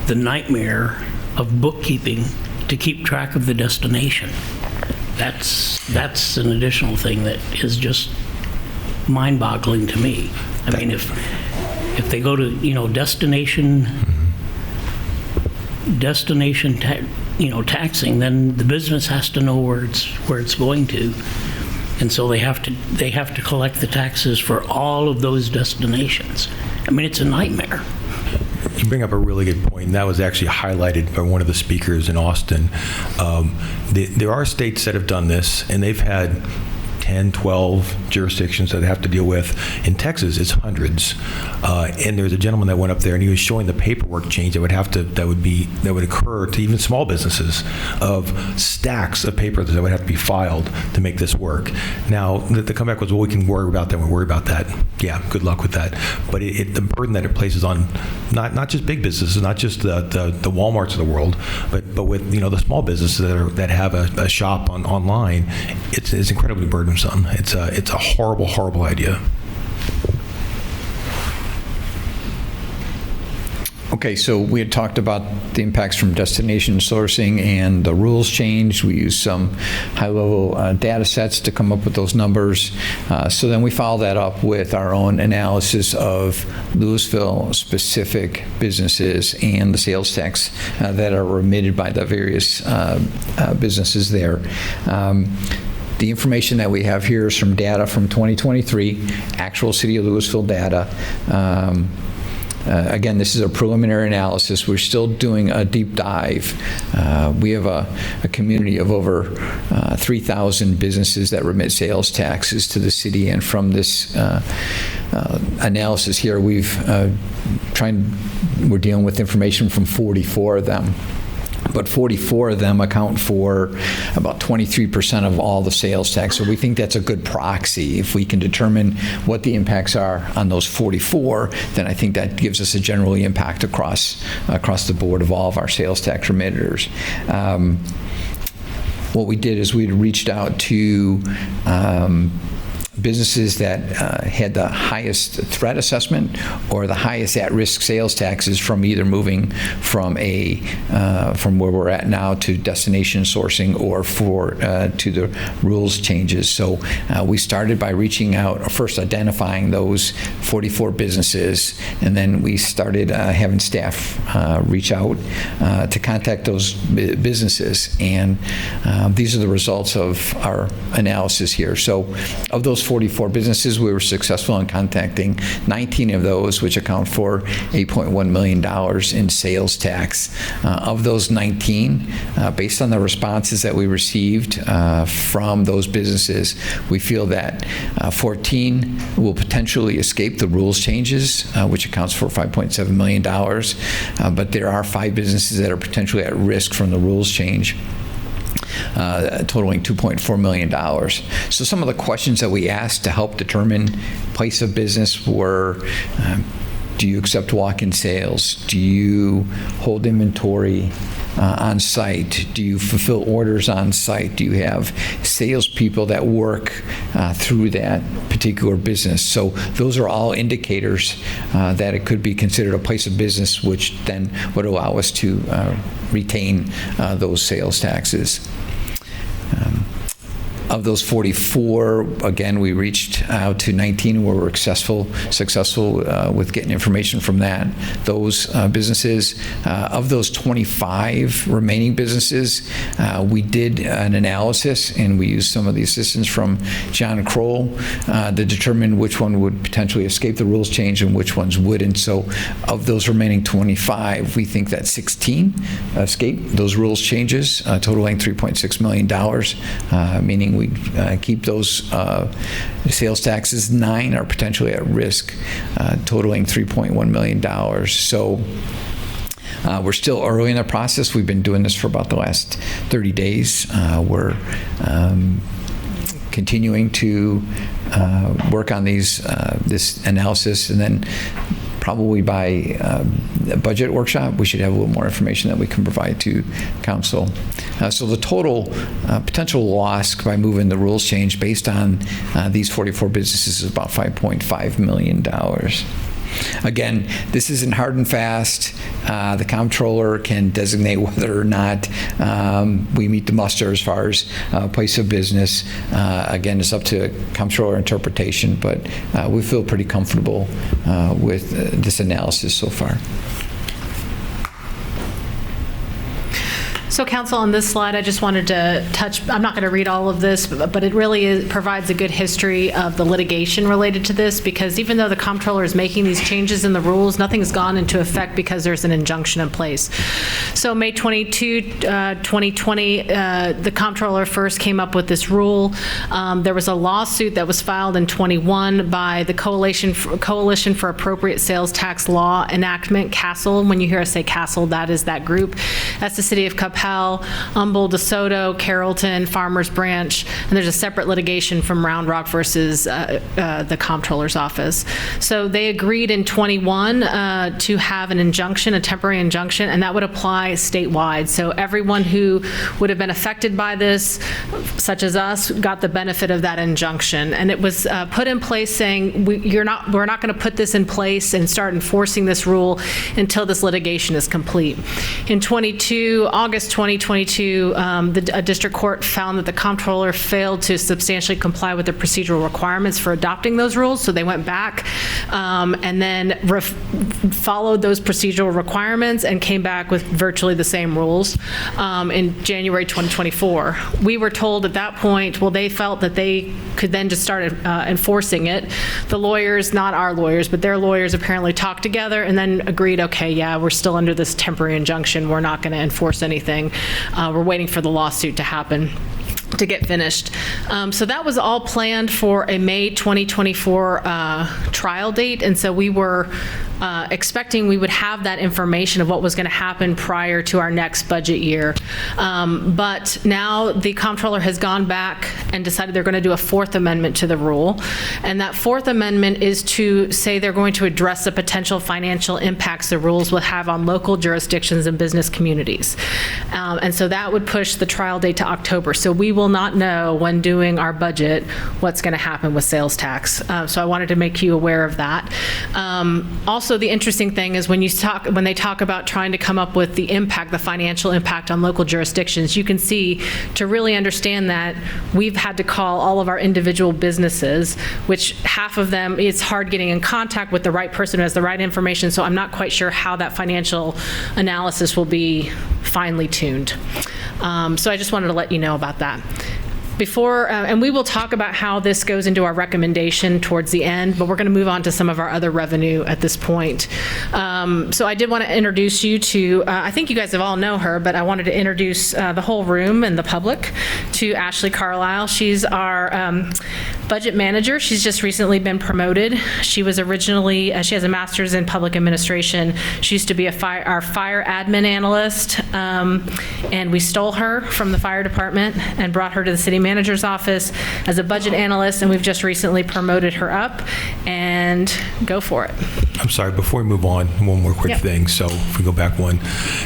the nightmare of bookkeeping to keep track of the destination? That's an additional thing that is just mind-boggling to me. I mean, if they go to, destination taxing, then the business has to know where it's going to. And so they have to collect the taxes for all of those destinations. I mean, it's a nightmare. You bring up a really good point, and that was actually highlighted by one of the speakers in Austin. There are states that have done this, and they've had 10, 12 jurisdictions that they have to deal with. In Texas, it's hundreds. And there's a gentleman that went up there, and he was showing the paperwork change that would occur to even small businesses, of stacks of paper that would have to be filed to make this work. Now, the comeback was, well, we can worry about that. We'll worry about that. Yeah, good luck with that. But the burden that it places on not just big businesses, not just the Walmarts of the world, but with the small businesses that have a shop online, it's incredibly burdensome. It's a horrible, horrible idea. Okay, so we had talked about the impacts from destination sourcing and the rules change. We used some high-level data sets to come up with those numbers. So then we followed that up with our own analysis of Louisville-specific businesses and the sales tax that are remitted by the various businesses there. The information that we have here is from data from 2023, actual City of Louisville data. Again, this is a preliminary analysis. We're still doing a deep dive. We have a community of over 3,000 businesses that remit sales taxes to the city, and from this analysis here, we're dealing with information from 44 of them. But 44 of them account for about 23% of all the sales tax. So we think that's a good proxy. If we can determine what the impacts are on those 44, then I think that gives us a general impact across the board of all of our sales tax remitters. What we did is we reached out to businesses that had the highest threat assessment or the highest at-risk sales taxes from either moving from from where we're at now to destination sourcing or to the rules changes. So we started by reaching out, first identifying those 44 businesses, and then we started having staff reach out to contact those businesses. And these are the results of our analysis here. So of those 44 businesses, we were successful in contacting 19 of those, which account for $8.1 million in sales tax. Of those 19, based on the responses that we received from those businesses, we feel that 14 will potentially escape the rules changes, which accounts for $5.7 million. But there are 5 businesses that are potentially at risk from the rules change, totaling $2.4 million. So some of the questions that we asked to help determine place of business were, do you accept walk-in sales? Do you hold inventory on site? Do you fulfill orders on site? Do you have salespeople that work through that particular business? So those are all indicators that it could be considered a place of business, which then would allow us to retain those sales taxes. Of those 44, again, we reached out to 19 where we were successful with getting information from those businesses. Of those 25 remaining businesses, we did an analysis, and we used some of the assistance from John Kroll to determine which one would potentially escape the rules change and which ones wouldn't. So of those remaining 25, we think that 16 escape those rules changes, totaling $3.6 million, meaning we keep those sales taxes. 9 are potentially at risk, totaling $3.1 million. So we're still early in the process. We've been doing this for about the last 30 days. We're continuing to work on this analysis, and then probably by a budget workshop, we should have a little more information that we can provide to council. So the total potential loss by moving the rules change based on these 44 businesses is about $5.5 million. Again, this isn't hard and fast. The comptroller can designate whether or not we meet the muster as far as place of business. Again, it's up to comptroller interpretation, but we feel pretty comfortable with this analysis so far. So council, on this slide, I just wanted to touch, I'm not going to read all of this, but it really provides a good history of the litigation related to this, because even though the comptroller is making these changes in the rules, nothing's gone into effect because there's an injunction in place. So May 22, 2020, the comptroller first came up with this rule. There was a lawsuit that was filed in 21 by the Coalition for Appropriate Sales Tax Law Enactment, CASEL. When you hear us say CASEL, that is that group. That's the city of Coppell, Humboldt, DeSoto, Carrollton, Farmers Branch, and there's a separate litigation from Round Rock versus the comptroller's office. So they agreed in 21 to have an injunction, a temporary injunction, and that would apply statewide. So everyone who would have been affected by this, such as us, got the benefit of that injunction. And it was put in place saying, we're not going to put this in place and start enforcing this rule until this litigation is complete. In August 2022, a district court found that the comptroller failed to substantially comply with the procedural requirements for adopting those rules, so they went back and then followed those procedural requirements and came back with virtually the same rules in January 2024. We were told at that point, well, they felt that they could then just start enforcing it. The lawyers, not our lawyers, but their lawyers apparently talked together and then agreed, okay, yeah, we're still under this temporary injunction. We're not going to enforce anything. We're waiting for the lawsuit to happen, to get finished. So that was all planned for a May 2024 trial date, and so we were expecting we would have that information of what was going to happen prior to our next budget year. But now the comptroller has gone back and decided they're going to do a fourth amendment to the rule, and that fourth amendment is to say they're going to address the potential financial impacts the rules will have on local jurisdictions and business communities. And so that would push the trial date to October. So we will not know when doing our budget what's going to happen with sales tax. So I wanted to make you aware of that. Also, the interesting thing is when they talk about trying to come up with the impact, the financial impact on local jurisdictions, you can see, to really understand that, we've had to call all of our individual businesses, which half of them, it's hard getting in contact with the right person who has the right information, so I'm not quite sure how that financial analysis will be finely tuned. So I just wanted to let you know about that. Before, and we will talk about how this goes into our recommendation towards the end, but we're going to move on to some of our other revenue at this point. So I did want to introduce you to, I think you guys have all know her, but I wanted to introduce the whole room and the public to Ashley Carlisle. She's our budget manager. She's just recently been promoted. She was originally, she has a master's in public administration. She used to be our fire admin analyst, and we stole her from the fire department and brought her to the city manager's office as a budget analyst, and we've just recently promoted her up, and go for it. I'm sorry, before we move on, one more quick thing. So if we go back one.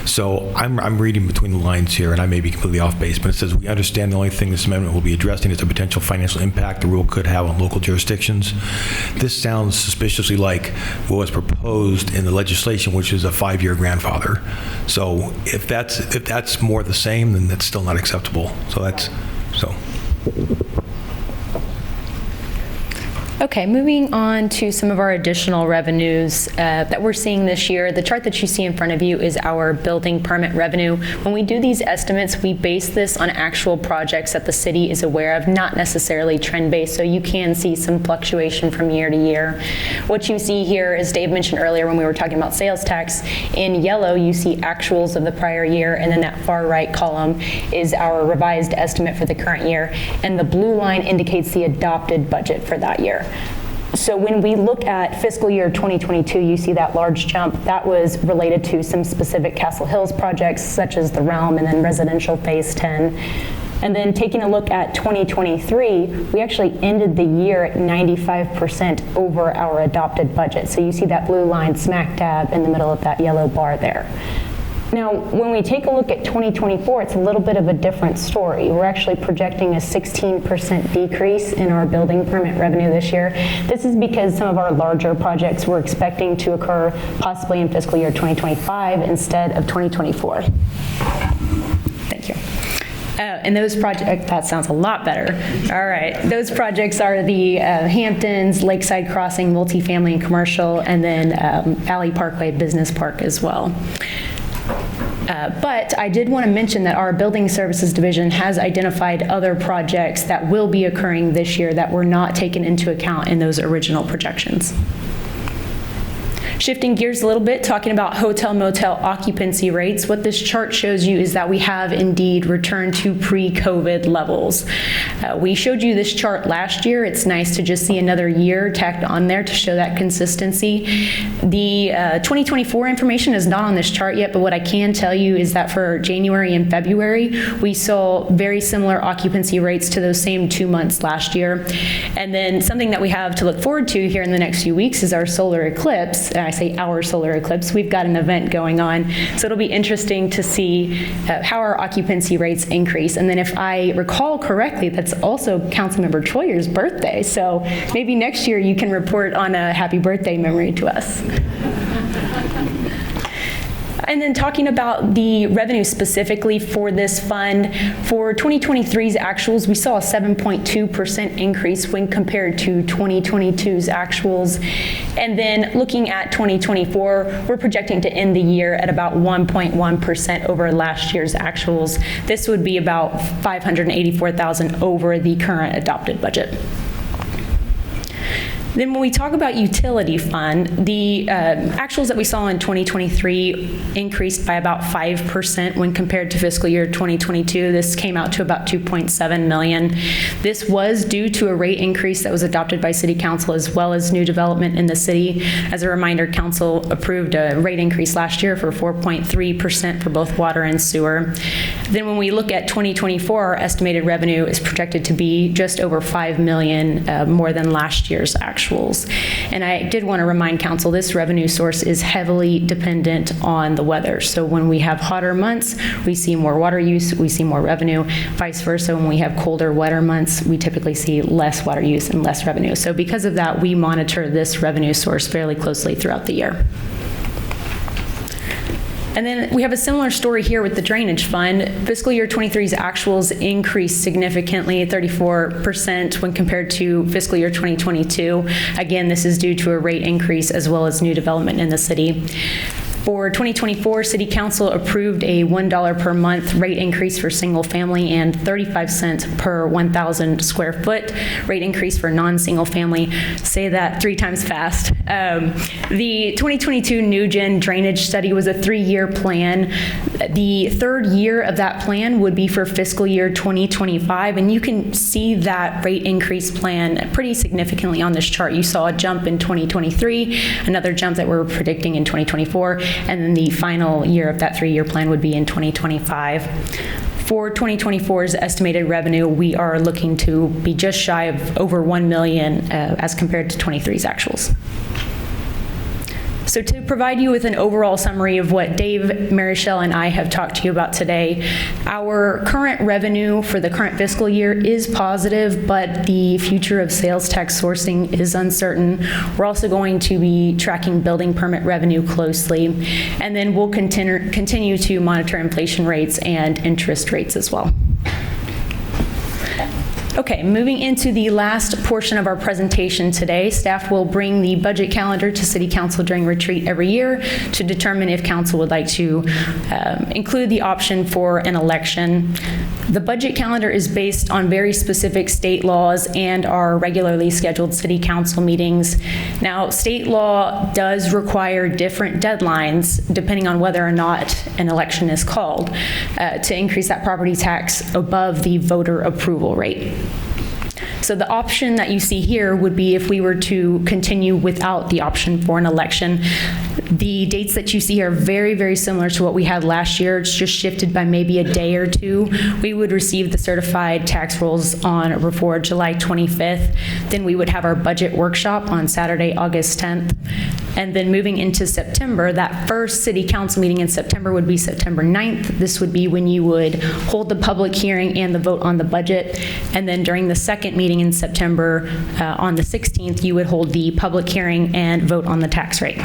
So I'm reading between the lines here, and I may be completely off base, but it says, we understand the only thing this amendment will be addressing is the potential financial impact the rule could have on local jurisdictions. This sounds suspiciously like what was proposed in the legislation, which is a 5-year grandfather. So if that's more the same, then that's still not acceptable. So Okay, moving on to some of our additional revenues that we're seeing this year. The chart that you see in front of you is our building permit revenue. When we do these estimates, we base this on actual projects that the city is aware of, not necessarily trend-based, so you can see some fluctuation from year to year. What you see here, as Dave mentioned earlier when we were talking about sales tax, in yellow you see actuals of the prior year, and then that far right column is our revised estimate for the current year, and the blue line indicates the adopted budget for that year. So when we look at fiscal year 2022, you see that large jump. That was related to some specific Castle Hills projects, such as the Realm and then residential phase 10. And then taking a look at 2023, we actually ended the year at 95% over our adopted budget. So you see that blue line smack dab in the middle of that yellow bar there. Now, when we take a look at 2024, it's a little bit of a different story. We're actually projecting a 16% decrease in our building permit revenue this year. This is because some of our larger projects we're expecting to occur possibly in fiscal year 2025 instead of 2024. Thank you. And those projects, that sounds a lot better. All right. Those projects are the Hamptons, Lakeside Crossing, multifamily and commercial, and then Valley Parkway Business Park as well. But I did want to mention that our Building Services Division has identified other projects that will be occurring this year that were not taken into account in those original projections. Shifting gears a little bit, talking about hotel motel occupancy rates, what this chart shows you is that we have indeed returned to pre-COVID levels. We showed you this chart last year. It's nice to just see another year tacked on there to show that consistency. The 2024 information is not on this chart yet, but what I can tell you is that for January and February, we saw very similar occupancy rates to those same 2 months last year. And then something that we have to look forward to here in the next few weeks is our solar eclipse. I say our solar eclipse, we've got an event going on. So it'll be interesting to see how our occupancy rates increase. And then if I recall correctly, that's also Councilmember Troyer's birthday. So maybe next year you can report on a happy birthday memory to us. And then talking about the revenue specifically for this fund, for 2023's actuals, we saw a 7.2% increase when compared to 2022's actuals. And then looking at 2024, we're projecting to end the year at about 1.1% over last year's actuals. This would be about $584,000 over the current adopted budget. Then when we talk about utility fund, the actuals that we saw in 2023 increased by about 5% when compared to fiscal year 2022. This came out to about $2.7 million. This was due to a rate increase that was adopted by City Council as well as new development in the city. As a reminder, Council approved a rate increase last year for 4.3% for both water and sewer. Then when we look at 2024, our estimated revenue is projected to be just over $5 million more than last year's actuals. And I did want to remind Council, this revenue source is heavily dependent on the weather. So when we have hotter months, we see more water use, we see more revenue. Vice versa, when we have colder, wetter months, we typically see less water use and less revenue. So because of that, we monitor this revenue source fairly closely throughout the year. And then we have a similar story here with the drainage fund. Fiscal year 23's actuals increased significantly, 34% when compared to fiscal year 2022. Again, this is due to a rate increase as well as new development in the city. For 2024, City Council approved a $1 per month rate increase for single family and 35 cents per 1,000 square foot rate increase for non-single family. Say that 3 times fast. The 2022 New Gen drainage study was a 3-year plan. The 3rd year of that plan would be for fiscal year 2025, and you can see that rate increase plan pretty significantly on this chart. You saw a jump in 2023, another jump that we're predicting in 2024, and then the final year of that 3-year plan would be in 2025. For 2024's estimated revenue, we are looking to be just shy of over $1 million as compared to 23's actuals. So to provide you with an overall summary of what Dave, Marichelle, and I have talked to you about today, our current revenue for the current fiscal year is positive, but the future of sales tax sourcing is uncertain. We're also going to be tracking building permit revenue closely, and then we'll continue to monitor inflation rates and interest rates as well. Okay, moving into the last portion of our presentation today, staff will bring the budget calendar to City Council during retreat every year to determine if Council would like to include the option for an election. The budget calendar is based on very specific state laws and our regularly scheduled City Council meetings. Now, state law does require different deadlines depending on whether or not an election is called to increase that property tax above the voter approval rate. So the option that you see here would be if we were to continue without the option for an election. The dates that you see are very, very similar to what we had last year. It's just shifted by maybe a day or two. We would receive the certified tax rolls on or before July 25th. Then we would have our budget workshop on Saturday, August 10th. And then moving into September, that first city council meeting in September would be September 9th. This would be when you would hold the public hearing and the vote on the budget. And then during the second meeting in September, on the 16th, you would hold the public hearing and vote on the tax rate.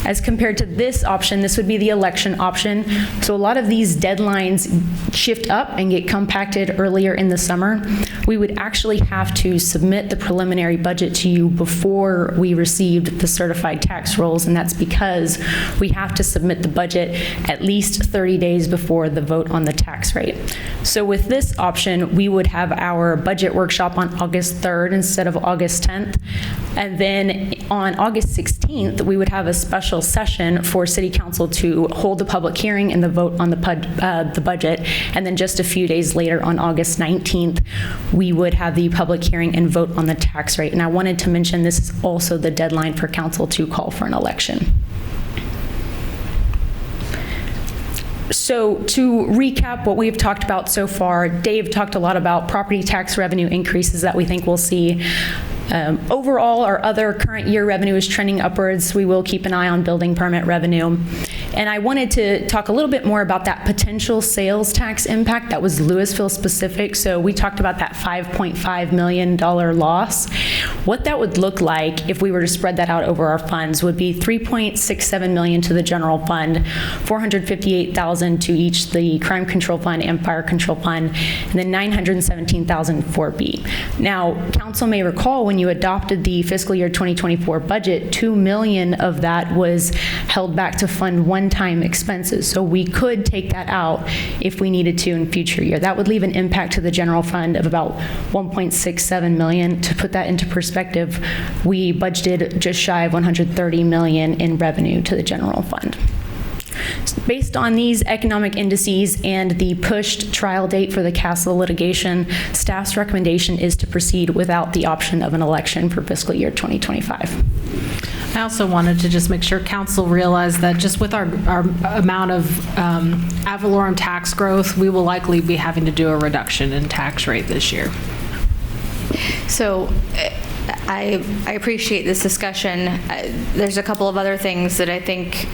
As compared to this option, this would be the election option. So a lot of these deadlines shift up and get compacted earlier in the summer. We would actually have to submit the preliminary budget to you before we received the certified tax rolls, and that's because we have to submit the budget at least 30 days before the vote on the tax rate. So with this option, we would have our budget workshop on August 3rd instead of August 10th. And then on August 16th, we would have a special session for City Council to hold the public hearing and the vote on the budget. And then just a few days later, on August 19th, we would have the public hearing and vote on the tax rate. And I wanted to mention this is also the deadline for council to call for an election. So to recap what we've talked about so far, Dave talked a lot about property tax revenue increases that we think we'll see. Overall, our other current year revenue is trending upwards. We will keep an eye on building permit revenue. And I wanted to talk a little bit more about that potential sales tax impact that was Louisville specific. So we talked about that $5.5 million loss. What that would look like if we were to spread that out over our funds would be $3.67 million to the general fund, $458,000 to each the crime control fund and fire control fund, and then $917,000 for B. Now, council may recall when you adopted the fiscal year 2024 budget, $2 million of that was held back to fund one-time expenses. So we could take that out if we needed to in future year. That would leave an impact to the general fund of about $1.67 million. To put that into perspective, we budgeted just shy of $130 million in revenue to the general fund. Based on these economic indices and the pushed trial date for the Castle litigation, staff's recommendation is to proceed without the option of an election for fiscal year 2025. I also wanted to just make sure council realized that just with our amount of ad valorem tax growth, we will likely be having to do a reduction in tax rate this year. So I appreciate this discussion. There's a couple of other things that I think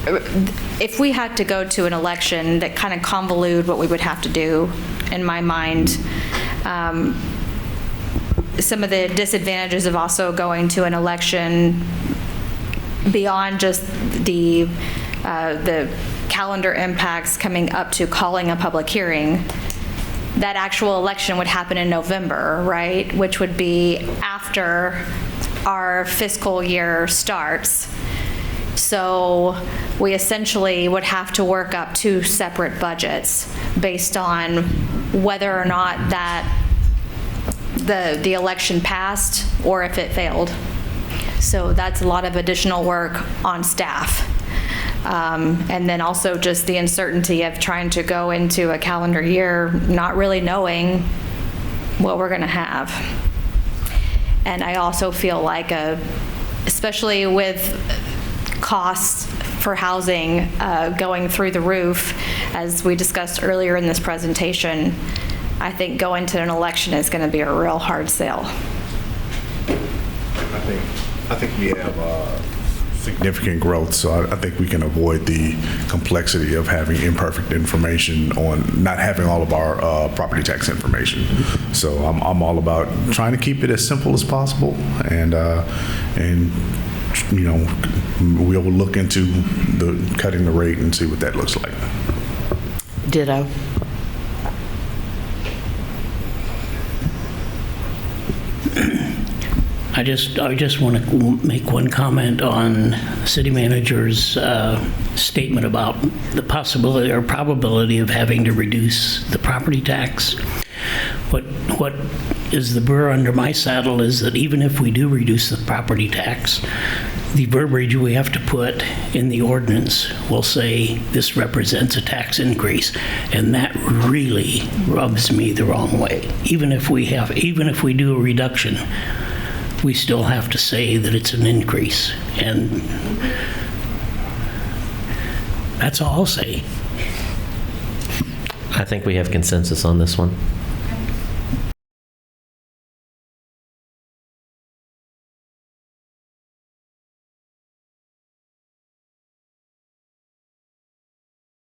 if we had to go to an election that kind of convolute what we would have to do, in my mind, some of the disadvantages of also going to an election beyond just the calendar impacts coming up to calling a public hearing, that actual election would happen in November, right? Which would be after our fiscal year starts. So we essentially would have to work up two separate budgets based on whether or not that the election passed or if it failed. So that's a lot of additional work on staff. And then also just the uncertainty of trying to go into a calendar year not really knowing what we're going to have. And I also feel like, especially with costs for housing going through the roof, as we discussed earlier in this presentation, I think going to an election is going to be a real hard sell. I think we have significant growth, so I think we can avoid the complexity of having imperfect information on not having all of our property tax information. So I'm all about trying to keep it as simple as possible, and you know, we will look into the cutting the rate and see what that looks like. Ditto. I just want to make one comment on city manager's statement about the possibility or probability of having to reduce the property tax. What is the burr under my saddle is that even if we do reduce the property tax, the verbiage we have to put in the ordinance will say this represents a tax increase, and that really rubs me the wrong way. Even if we do a reduction, we still have to say that it's an increase. And that's all I'll say. I think we have consensus on this one.